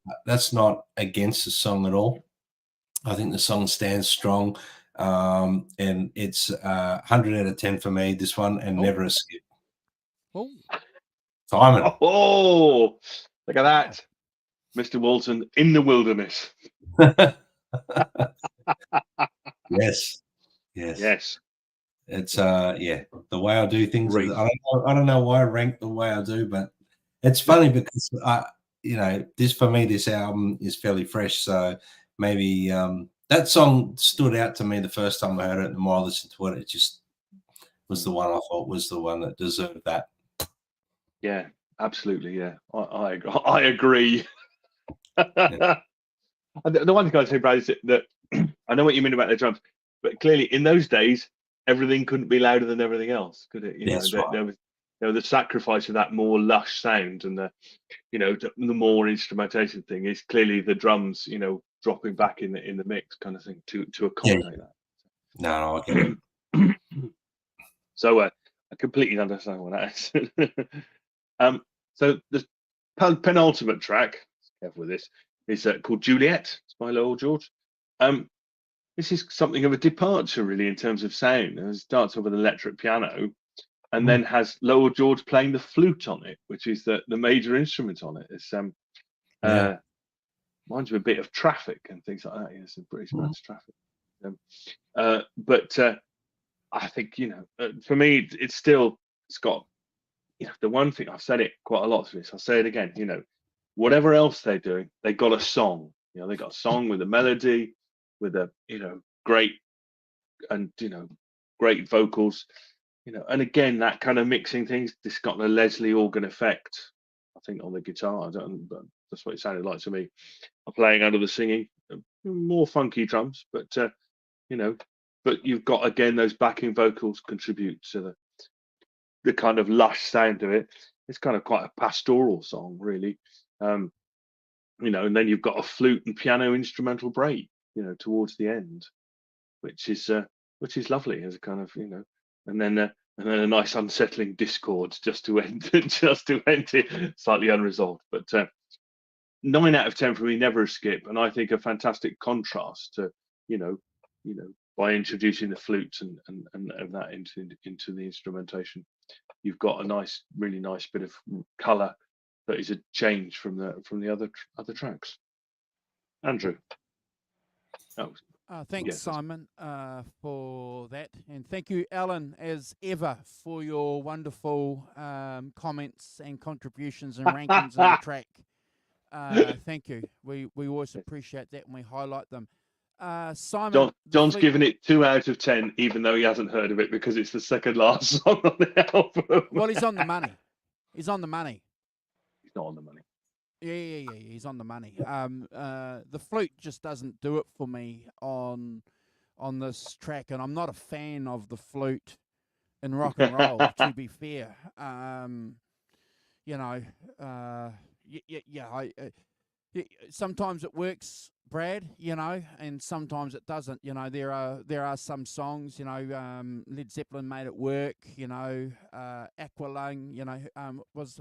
against the song at all. I think the song stands strong, and it's 100 out of 10 for me, this one, and never a skip.
Oh,
Simon.
Oh, look at that. Mr. Walton in the wilderness.
Yes. It's the way I do things. I don't know why I rank the way I do, but it's funny because this album is fairly fresh, so maybe that song stood out to me the first time I heard it, and the more I listened to it, it just was the one I thought was the one that deserved that.
Yeah, absolutely. Yeah, I agree. Yeah. The one thing I'd say, Brad, is that I know what you mean about the drums, but clearly in those days, everything couldn't be louder than everything else, could it? There was the sacrifice of that more lush sound, and the more instrumentation thing is clearly the drums, dropping back in the mix kind of thing to accommodate that.
No, I get it.
So I completely understand what that is. So the penultimate track, careful with this, is called Juliet. It's by Lowell George. This is something of a departure, really, in terms of sound. It starts off with an electric piano, and then has Lowell George playing the flute on it, which is the major instrument on it. It's reminds me a bit of Traffic and things like that. Yes, some British bands, Traffic. But I think, for me, it's got, the one thing, I've said it quite a lot for this, I'll say it again, whatever else they're doing, they got a song. They got a song with a melody, with a, great and, great vocals, and again, that kind of mixing things, it's got the Leslie organ effect, I think, on the guitar. But that's what it sounded like to me. I'm playing under the singing, more funky drums, but, but you've got, again, those backing vocals contribute to the kind of lush sound of it. It's kind of quite a pastoral song, really. And then you've got a flute and piano instrumental break, towards the end, which is lovely as a kind of, and then a nice unsettling discord just to end it slightly unresolved. But 9 out of 10 for me, never a skip, and I think a fantastic contrast to, by introducing the flute and that into the instrumentation. You've got a nice, really nice bit of colour that is a change from the other tracks. Andrew.
Thanks,
yes,
Simon, for that. And thank you, Alan, as ever, for your wonderful comments and contributions and rankings in the track. Thank you. We always appreciate that, and we highlight them. Simon,
John's given it 2 out of 10, even though he hasn't heard of it, because it's the second last song on the album.
Well, he's on the money. He's on the money.
He's not on the money.
Yeah. He's on the money. The flute just doesn't do it for me on this track, and I'm not a fan of the flute in rock and roll. To be fair, sometimes it works, Brad, and sometimes it doesn't. There are some songs, Led Zeppelin made it work, Aqualung, was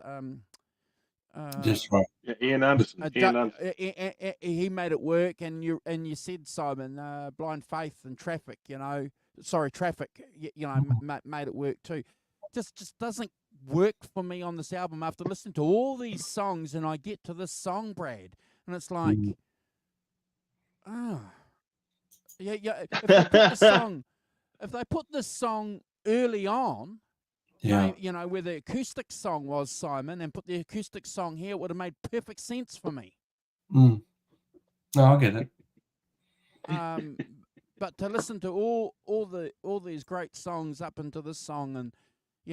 Just right.
Ian Anderson.
He made it work, and you said, Simon, Blind Faith and Traffic, Traffic, made it work too. Just doesn't work for me on this album after listening to all these songs, and I get to this song, Brad, and it's like, if they put this song early on, where the acoustic song was, Simon, and put the acoustic song here, it would have made perfect sense for me.
No, I get it.
But to listen to all these great songs up into this song, and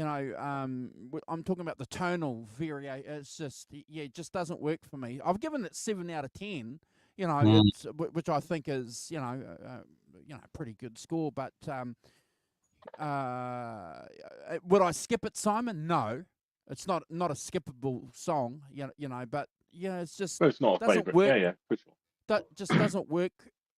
I'm talking about the tonal variation. It's just, it just doesn't work for me. I've given it 7 out of 10. Which I think is pretty good score. But would I skip it, Simon? No, it's not a skippable song. But it's just,
well, it's not a
doesn't
favourite.
work.
Yeah, for sure.
That just doesn't work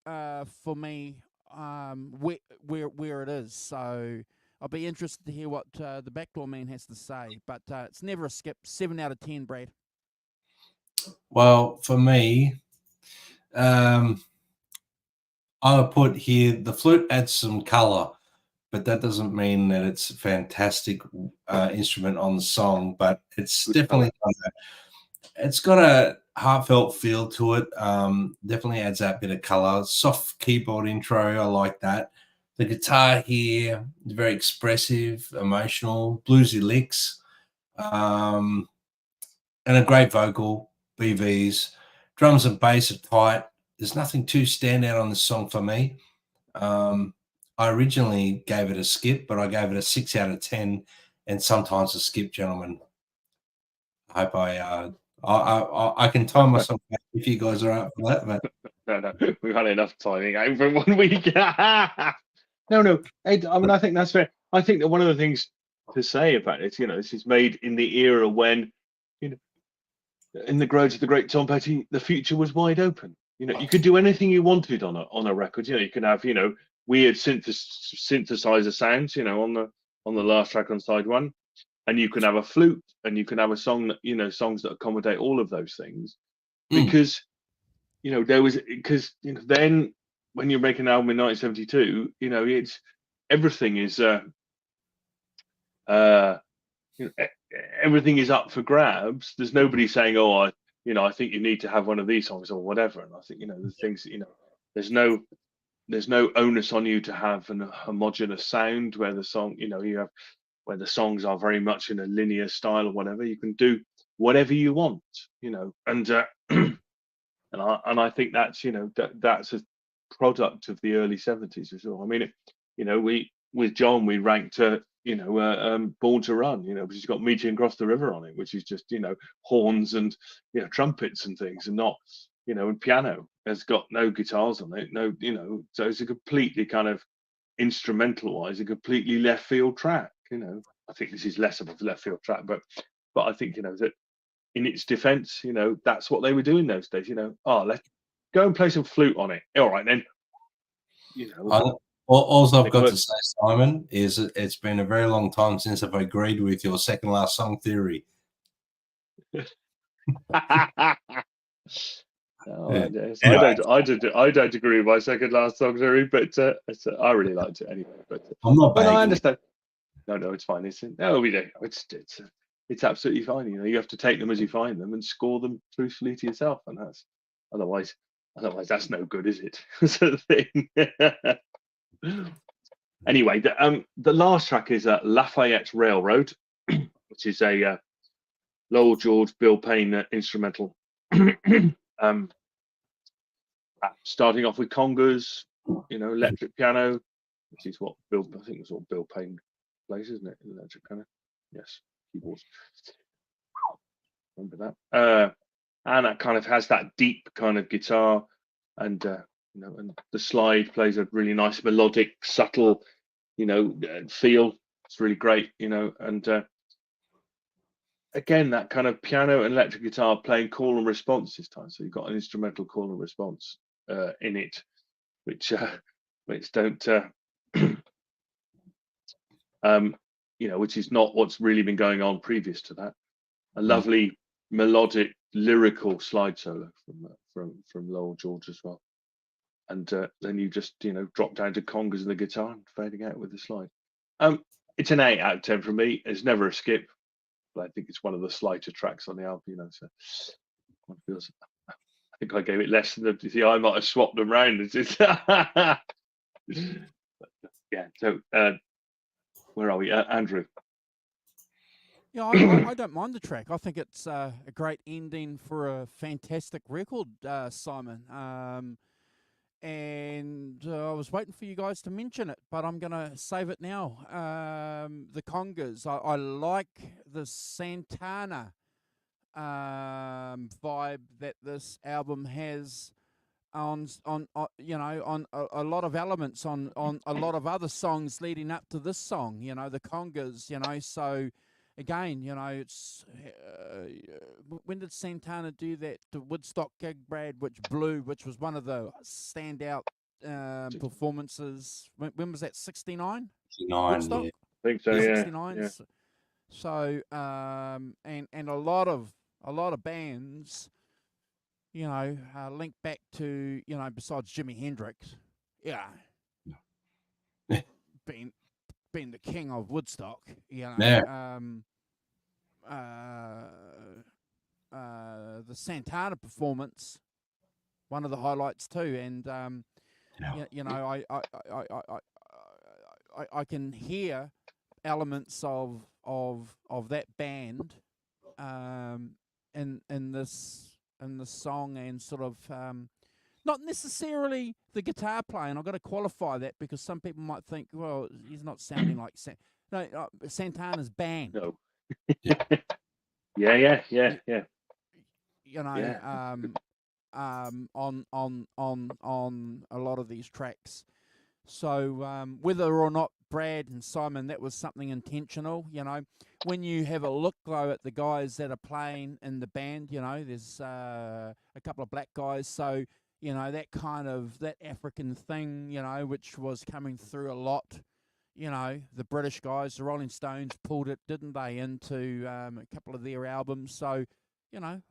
for me. Where it is. So I'll be interested to hear what the Backdoor Man has to say. But it's never a skip. 7 out of 10, Brad.
Well, for me, I'll put here the flute adds some color, but that doesn't mean that it's a fantastic instrument on the song. But it's definitely it's got a heartfelt feel to it. Definitely adds that bit of color. Soft keyboard intro, I like that. The guitar here is very expressive, emotional, bluesy licks, and a great vocal. BVs, drums and bass are tight. There's nothing too standout on this song for me. I originally gave it a skip, but I gave it a 6 out of 10, and sometimes a skip, gentlemen. I hope I can time myself back if you guys are up for that. But
no, we've had enough timing out for 1 week. No, Ed, I mean, I think that's fair. I think that one of the things to say about it, this is made in the era when, in the words of the great Tom Petty, the future was wide open. You could do anything you wanted on a record. You could have, weird synthesizer sounds, on the last track on side one, and you can have a flute, and you can have a song that, songs that accommodate all of those things, because there was, because then when you're making an album in 1972, it's everything is everything is up for grabs. There's nobody saying, oh, I think you need to have one of these songs or whatever. And I think the things, there's no onus on you to have an homogeneous sound where the song, you have, where the songs are very much in a linear style or whatever. You can do whatever you want, and and I think that's that's a product of the early 70s as well. I mean, we with John, we ranked Born to Run, which has got Meeting Across the River on it, which is just horns and trumpets and things, and not and piano. Has got no guitars on it, no, so it's a completely kind of instrumental wise a completely left field track. I think this is less of a left field track, but I think that in its defense, that's what they were doing those days. Let's go and play some flute on it. All right then.
All I've got to say, Simon, is it's been a very long time since I've agreed with your second last song theory.
I don't agree with my second last song theory, but I really liked it anyway. But
I'm not.
But I understand. No, it's fine. It's absolutely fine. You have to take them as you find them and score them truthfully to yourself, and that's otherwise that's no good, is it? Sort of thing. Anyway, the last track is Lafayette Railroad, which is a Lowell George, Bill Payne instrumental. Starting off with congas, electric piano, which is what Bill Payne plays, isn't it? Electric piano, yes, keyboards. Remember that? And that kind of has that deep kind of guitar, and and the slide plays a really nice melodic, subtle, feel. It's really great, and again, that kind of piano and electric guitar playing call and response this time. So you've got an instrumental call and response in it, which don't, which is not what's really been going on previous to that. A lovely melodic, lyrical slide solo from Lowell George as well. And then you just drop down to congas and the guitar and fading out with the slide. It's an 8 out of 10 from me. It's never a skip, but I think it's one of the slighter tracks on the album. So one feels. I think I gave it less than I might have swapped them around. Yeah. So where are we, Andrew?
Yeah, I don't mind the track. I think it's a great ending for a fantastic record, Simon. And I was waiting for you guys to mention it, but I'm going to save it now. The congas. I like the Santana vibe that this album has on a lot of elements on a lot of other songs leading up to this song. The congas. So again, it's when did Santana do that the Woodstock gig, Brad, which was one of the standout performances? When was that? 69.
69, yeah.
I think so. Yeah.
69.
Yeah.
So and a lot of bands, link back to besides Jimi Hendrix, being the king of Woodstock, the Santana performance, one of the highlights too, and I can hear elements of that band in this song, and sort of not necessarily the guitar playing. I've got to qualify that, because some people might think, well, he's not sounding like Santana's band.
No. Yeah.
On a lot of these tracks. So whether or not, Brad and Simon, that was something intentional, when you have a look though at the guys that are playing in the band, there's a couple of black guys, so that kind of that African thing, which was coming through a lot. The British guys, the Rolling Stones, pulled it, didn't they, into a couple of their albums. So, it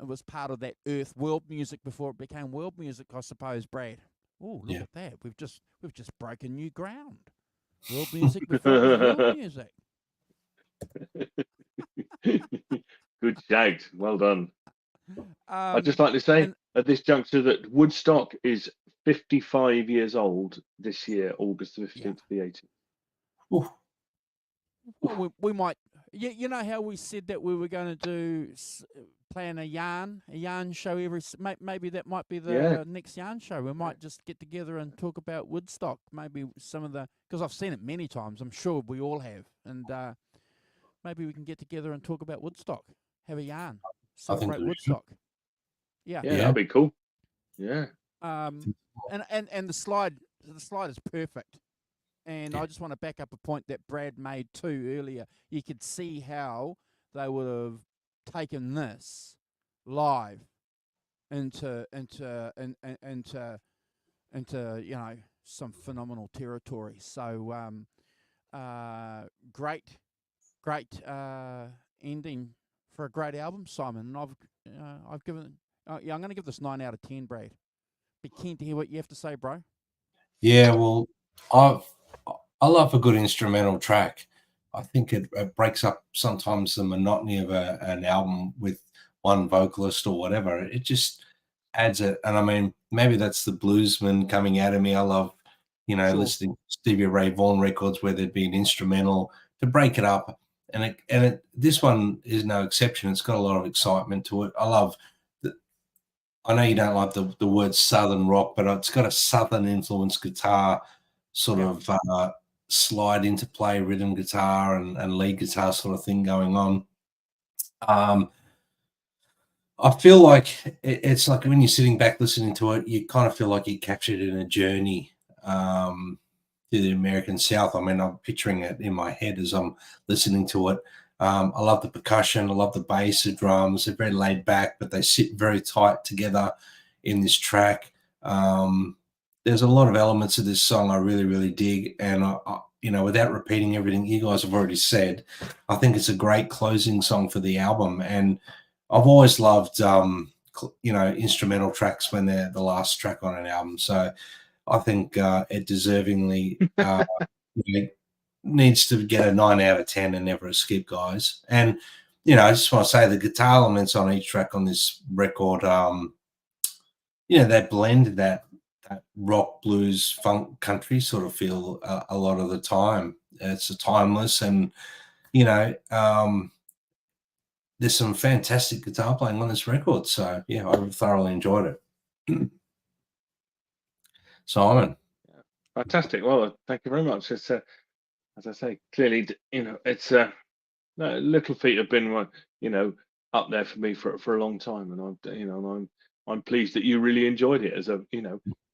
was part of that earth world music before it became world music, I suppose, Brad. Oh, look at that. We've just broken new ground. World music before it was world music.
Good shags. Well done. I'd just
Um,
like to say
and
at this juncture that Woodstock is 55 years old this year, August the 15th
yeah,
to the 18th.
Oof.
well, we might. You know how we said that we were going to plan a yarn show maybe that might be
Yeah.
the next yarn show. We might just get together and talk about Woodstock. Maybe some of because I've seen it many times. I'm sure we all have, and maybe we can get together and talk about Woodstock. Have a yarn,
I think
celebrate
we should.
Woodstock. Yeah.
Yeah, that'd be cool. Yeah.
And the slide is perfect. And I just want to back up a point that Brad made too earlier. You could see how they would have taken this live into some phenomenal territory. So great ending for a great album, Simon. And I've given I'm going to give this 9 out of 10, Brad. Be keen to hear what you have to say, bro.
Yeah, well, I love a good instrumental track. I think it breaks up sometimes the monotony of an album with one vocalist or whatever. It just adds it. And I mean, maybe that's the bluesman coming out of me. I love,
Sure.
listening to Stevie Ray Vaughan records where there'd be an instrumental to break it up. And this one is no exception. It's got a lot of excitement to it. I know you don't like the word Southern rock, but it's got a Southern influenced guitar sort of slide into play, rhythm guitar and lead guitar sort of thing going on. I feel like it's like when you're sitting back listening to it, you kind of feel like you captured it in a journey to the American South. I mean, I'm picturing it in my head as I'm listening to it. I love the percussion. I love the bass, the drums. They're very laid back, but they sit very tight together in this track. There's a lot of elements of this song I really, really dig. And, without repeating everything you guys have already said, I think it's a great closing song for the album. And I've always loved, instrumental tracks when they're the last track on an album. So I think it deservingly needs to get a 9 out of 10 and never a skip, guys. And, I just want to say the guitar elements on each track on this record, they blend that rock, blues, funk, country sort of feel a lot of the time. It's timeless and, there's some fantastic guitar playing on this record. So, yeah, I thoroughly enjoyed it. Simon.
Fantastic. Well, thank you very much. It's as I say, clearly, it's Little Feat have been up there for me for a long time, and I'm pleased that you really enjoyed it.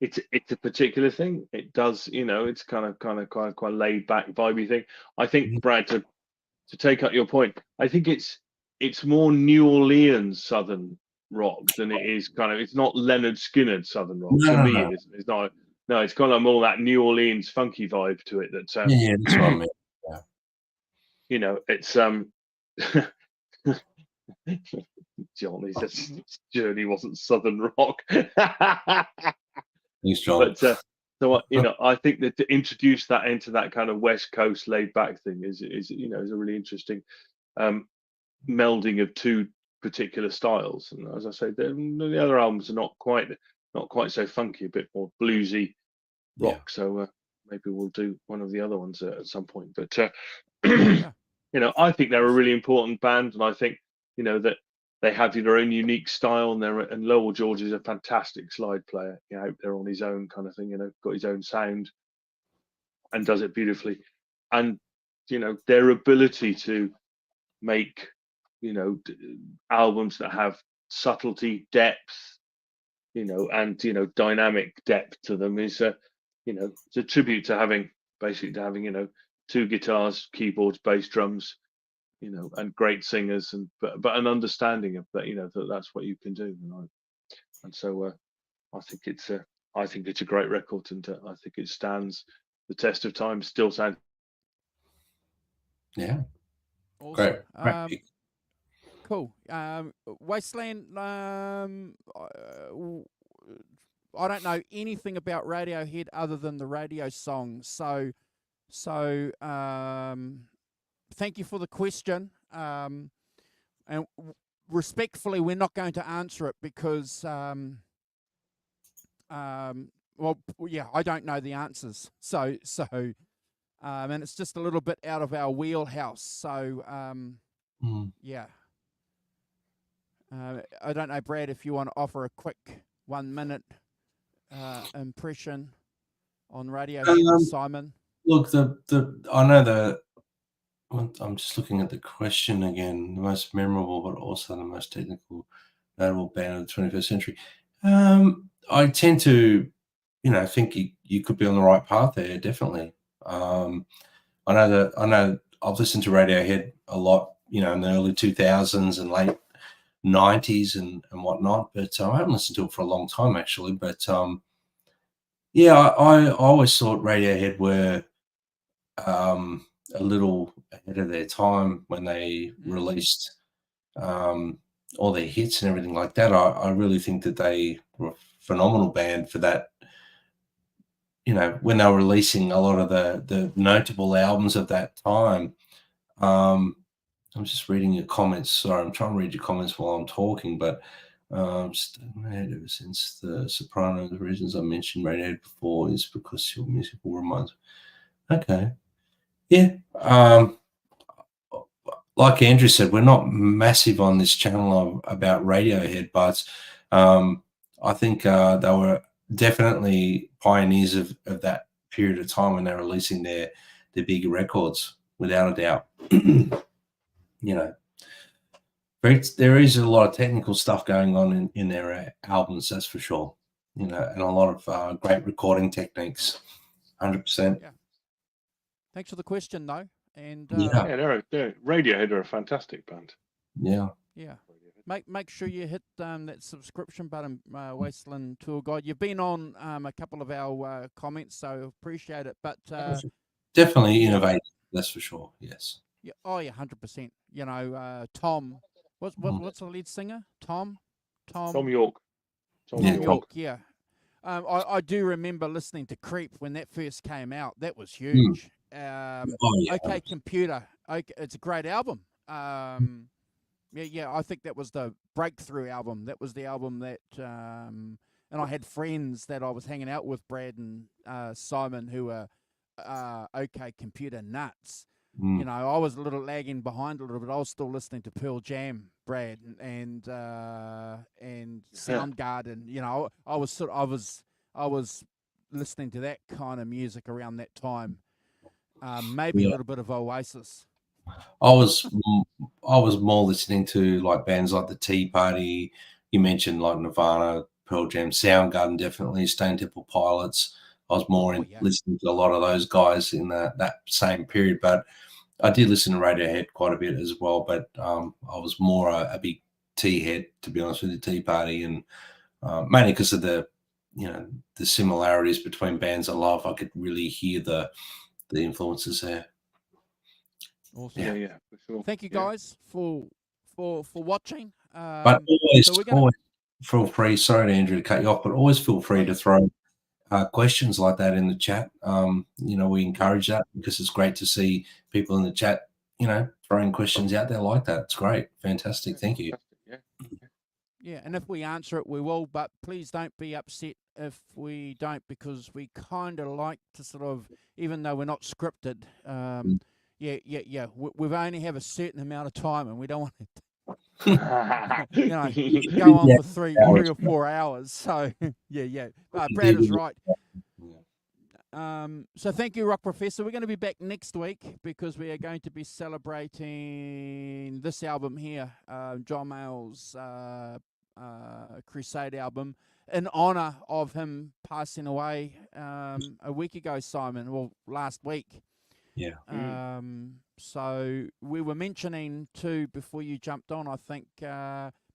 It's a particular thing. It does, it's kind of quite laid back, vibey thing. I think, Brad, to take up your point, I think it's more New Orleans Southern rock than it is it's not Leonard Skinner Southern rock.
No,
To
no,
me,
no.
it isn't. It's not. No, it's kind of more that New Orleans funky vibe to it. That's
Yeah, that's what I mean.
It's John, he says his journey wasn't Southern rock.
Thanks, John.
But I think that to introduce that into that kind of West Coast laid back thing is a really interesting melding of two particular styles. And as I say, the other albums are not quite so funky, a bit more bluesy rock.
Yeah.
So maybe we'll do one of the other ones at some point. But
Yeah.
I think they're a really important band, and I think that they have their own unique style, and Lowell George is a fantastic slide player. Out there on his own kind of thing, got his own sound and does it beautifully. And their ability to make albums that have subtlety, depth, and dynamic depth to them is it's a tribute to having two guitars, keyboards, bass, drums, and great singers, but an understanding of that, that's what you can do. And so I think it's a great record, and I think it stands the test of time. Still sounds.
Yeah,
Awesome.
great pick.
Cool. Wasteland. I don't know anything about Radiohead other than the radio song. So, thank you for the question. And respectfully, we're not going to answer it because, well, yeah, I don't know the answers. So, and it's just a little bit out of our wheelhouse. So, yeah. I don't know, Brad, if you want to offer a quick 1 minute impression on Radiohead, Simon.
Look, I know I'm just looking at the question again. The most memorable, but also the most technical, notable band of the 21st century. I tend to, think you could be on the right path there. Definitely. I know I've listened to Radiohead a lot, in the early 2000s and late 90s and whatnot, but I haven't listened to it for a long time actually. But yeah, I always thought Radiohead were a little ahead of their time when they released all their hits and everything like that. I really think that they were a phenomenal band for that. When they were releasing a lot of the notable albums of that time. I'm just reading your comments. Sorry, I'm trying to read your comments while I'm talking, but Radiohead ever since the Sopranos, the reasons I mentioned Radiohead before is because your musical reminds. Okay, yeah. Like Andrew said, we're not massive on this channel about Radiohead, but I think they were definitely pioneers of that period of time when they were releasing their bigger records, without a doubt. There is a lot of technical stuff going on in their albums, that's for sure. And a lot of great recording techniques. 100%.
Yeah. Thanks for the question, though. And
Radiohead are a fantastic band.
Yeah.
Make sure you hit that subscription button, Wasteland Tour Guide. You've been on a couple of our comments, so appreciate it. But
definitely innovative, that's for sure. Yes.
Yeah. Oh yeah, 100%. Tom. What's the lead singer? Tom
York.
Tom York. Yeah. I do remember listening to Creep when that first came out. That was huge. OK Computer. It's a great album. I think that was the breakthrough album. That was the album that, and I had friends that I was hanging out with, Brad and Simon, who were OK Computer nuts. I was a little lagging behind a little bit. I was still listening to Pearl Jam, Brad, and Soundgarden. I was listening to that kind of music around that time. Maybe a little bit of Oasis.
I was more listening to like bands like the Tea Party. You mentioned like Nirvana, Pearl Jam, Soundgarden, definitely Stone Temple Pilots. I was more listening to a lot of those guys in that same period, but I did listen to Radiohead quite a bit as well. But I was more a big Tea head, to be honest with the Tea Party, and mainly because of the similarities between bands I love. I could really hear the influences there.
Awesome.
Yeah, for sure.
Thank you guys for watching.
But always feel free. Sorry, Andrew, to cut you off, but always feel free to throw questions like that in the chat. We encourage that because it's great to see people in the chat, throwing questions out there like that. It's great. Fantastic. Thank you.
Yeah, and if we answer it, we will, but please don't be upset if we don't, because we kind of like to sort of, even though we're not scripted, we've only have a certain amount of time and we don't want to go on for three or 4 hours. So, Brad is right. So thank you, Rock Professor. We're going to be back next week because we are going to be celebrating this album here, John Mayall's Crusade album, in honor of him passing away a week ago, Simon, well, last week.
Yeah.
So we were mentioning too, before you jumped on, I think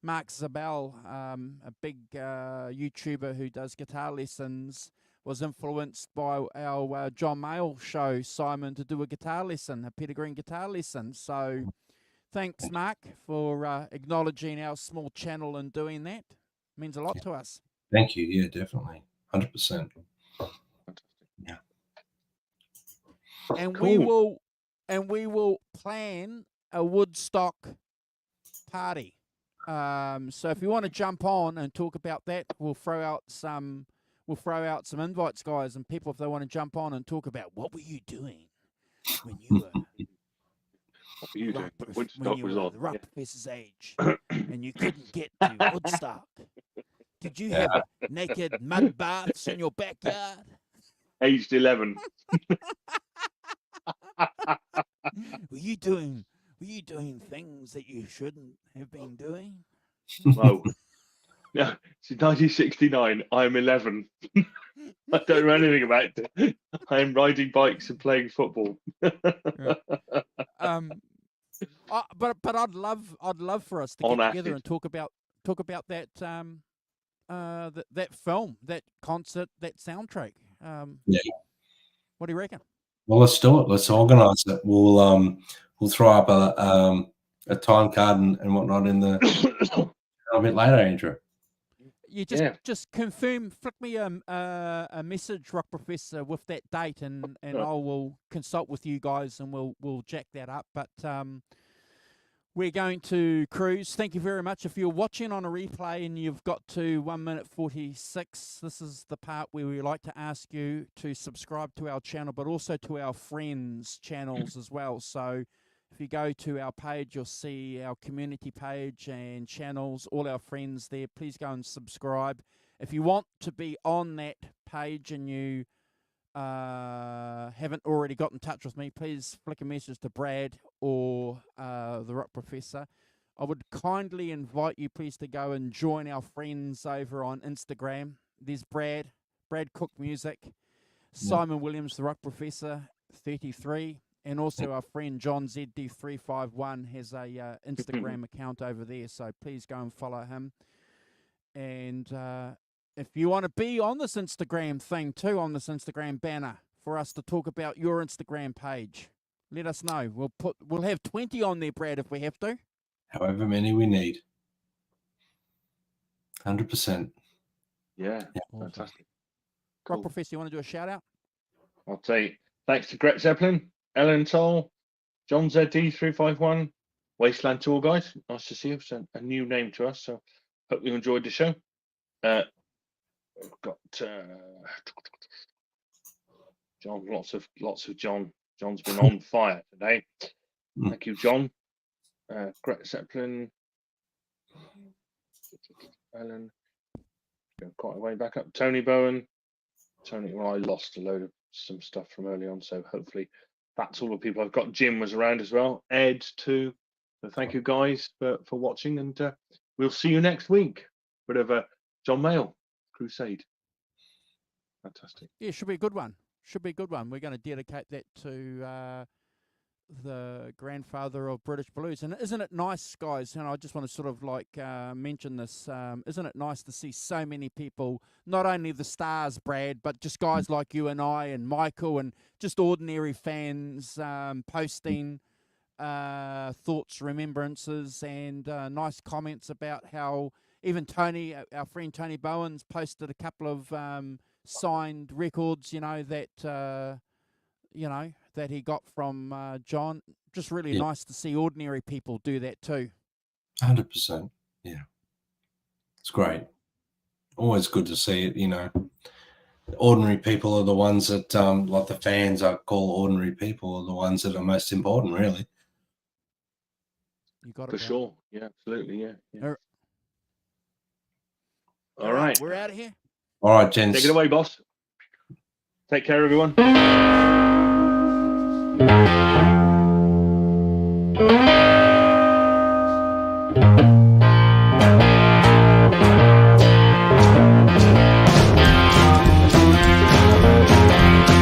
Mark Zabel, a big YouTuber who does guitar lessons, was influenced by our John Mayall show, Simon, to do a guitar lesson, a Peter Green guitar lesson. So thanks, Mark, for acknowledging our small channel and doing that. Means a lot to us.
Thank you. Yeah, definitely. 100%. Yeah.
And
Cool.
we will plan a Woodstock party. So if you want to jump on and talk about that, we'll throw out some invites, guys, and people, if they want to jump on and talk about what were you doing when you were
What were you doing?
when
Woodstock
you
was
were
on.
the Rock Professor's age and you couldn't get to Woodstock. Did you have naked mud baths in your backyard?
Aged 11.
Were you doing things that you shouldn't have been doing?
Whoa. Yeah, it's 1969. I'm 11. I don't know anything about it. I'm riding bikes and playing football.
Right. But I'd love for us to
On
get together
acid.
and talk about that that film, that concert, that soundtrack.
Yeah.
What do you reckon?
Well, let's do it. Let's organise it. We'll throw up a time card and whatnot in the a bit later, Andrew.
You
Yeah.
just confirm, flick me a message, Rock Professor, with that date, and I will consult with you guys and we'll jack that up. But we're going to cruise. Thank you very much. If you're watching on a replay and you've got to 1 minute 46, this is the part where we like to ask you to subscribe to our channel, but also to our friends' channels as well. So if you go to our page, you'll see our community page and channels, all our friends there. Please go and subscribe. If you want to be on that page and you haven't already got in touch with me, please flick a message to Brad or the Rock Professor. I would kindly invite you, please, to go and join our friends over on Instagram. There's Brad Cook Music, Simon Williams, the Rock Professor, 33, and also our friend John ZD351 has a Instagram account over there, so please go and follow him. And if you want to be on this Instagram thing too, on this Instagram banner, for us to talk about your Instagram page, let us know. We'll have 20 on there, Brad, if we have to.
However many we need. 100%.
Yeah,
Awesome.
fantastic.
Rock
Cool.
Professor, you want to do a shout out?
I'll say thanks to Gret Zeppelin, Ellen Toll, John ZD351, Wasteland Tour Guide. Nice to see you. It's a new name to us, so hope you enjoyed the show. We've got John, lots of John. John's been on fire today. Thank you, John. Gret Zeppelin, Ellen, go quite a way back up. Tony Bowen. Tony, well, I lost a load of some stuff from early on, so hopefully that's all the people I've got. Jim was around as well. Ed too. So thank you guys for watching, and we'll see you next week. Bit of a John Mayall crusade. Fantastic.
Yeah, should be a good one. We're going to dedicate that to the grandfather of British blues. And isn't it nice, guys? And I just want to sort of like mention this. Isn't it nice to see so many people, not only the stars, Brad, but just guys like you and I and Michael and just ordinary fans posting thoughts, remembrances, and nice comments about how even Tony, our friend Tony Bowen's posted a couple of signed records, that that he got from John. Just really nice to see ordinary people do that too.
100%. Yeah. It's great. Always good to see it, Ordinary people are the ones that, like the fans I call ordinary people, are the ones that are most important, really.
You got it.
For sure. Yeah, absolutely. Yeah.
All right. We're out of here.
All right, gents.
Take it away, boss. Take care, everyone.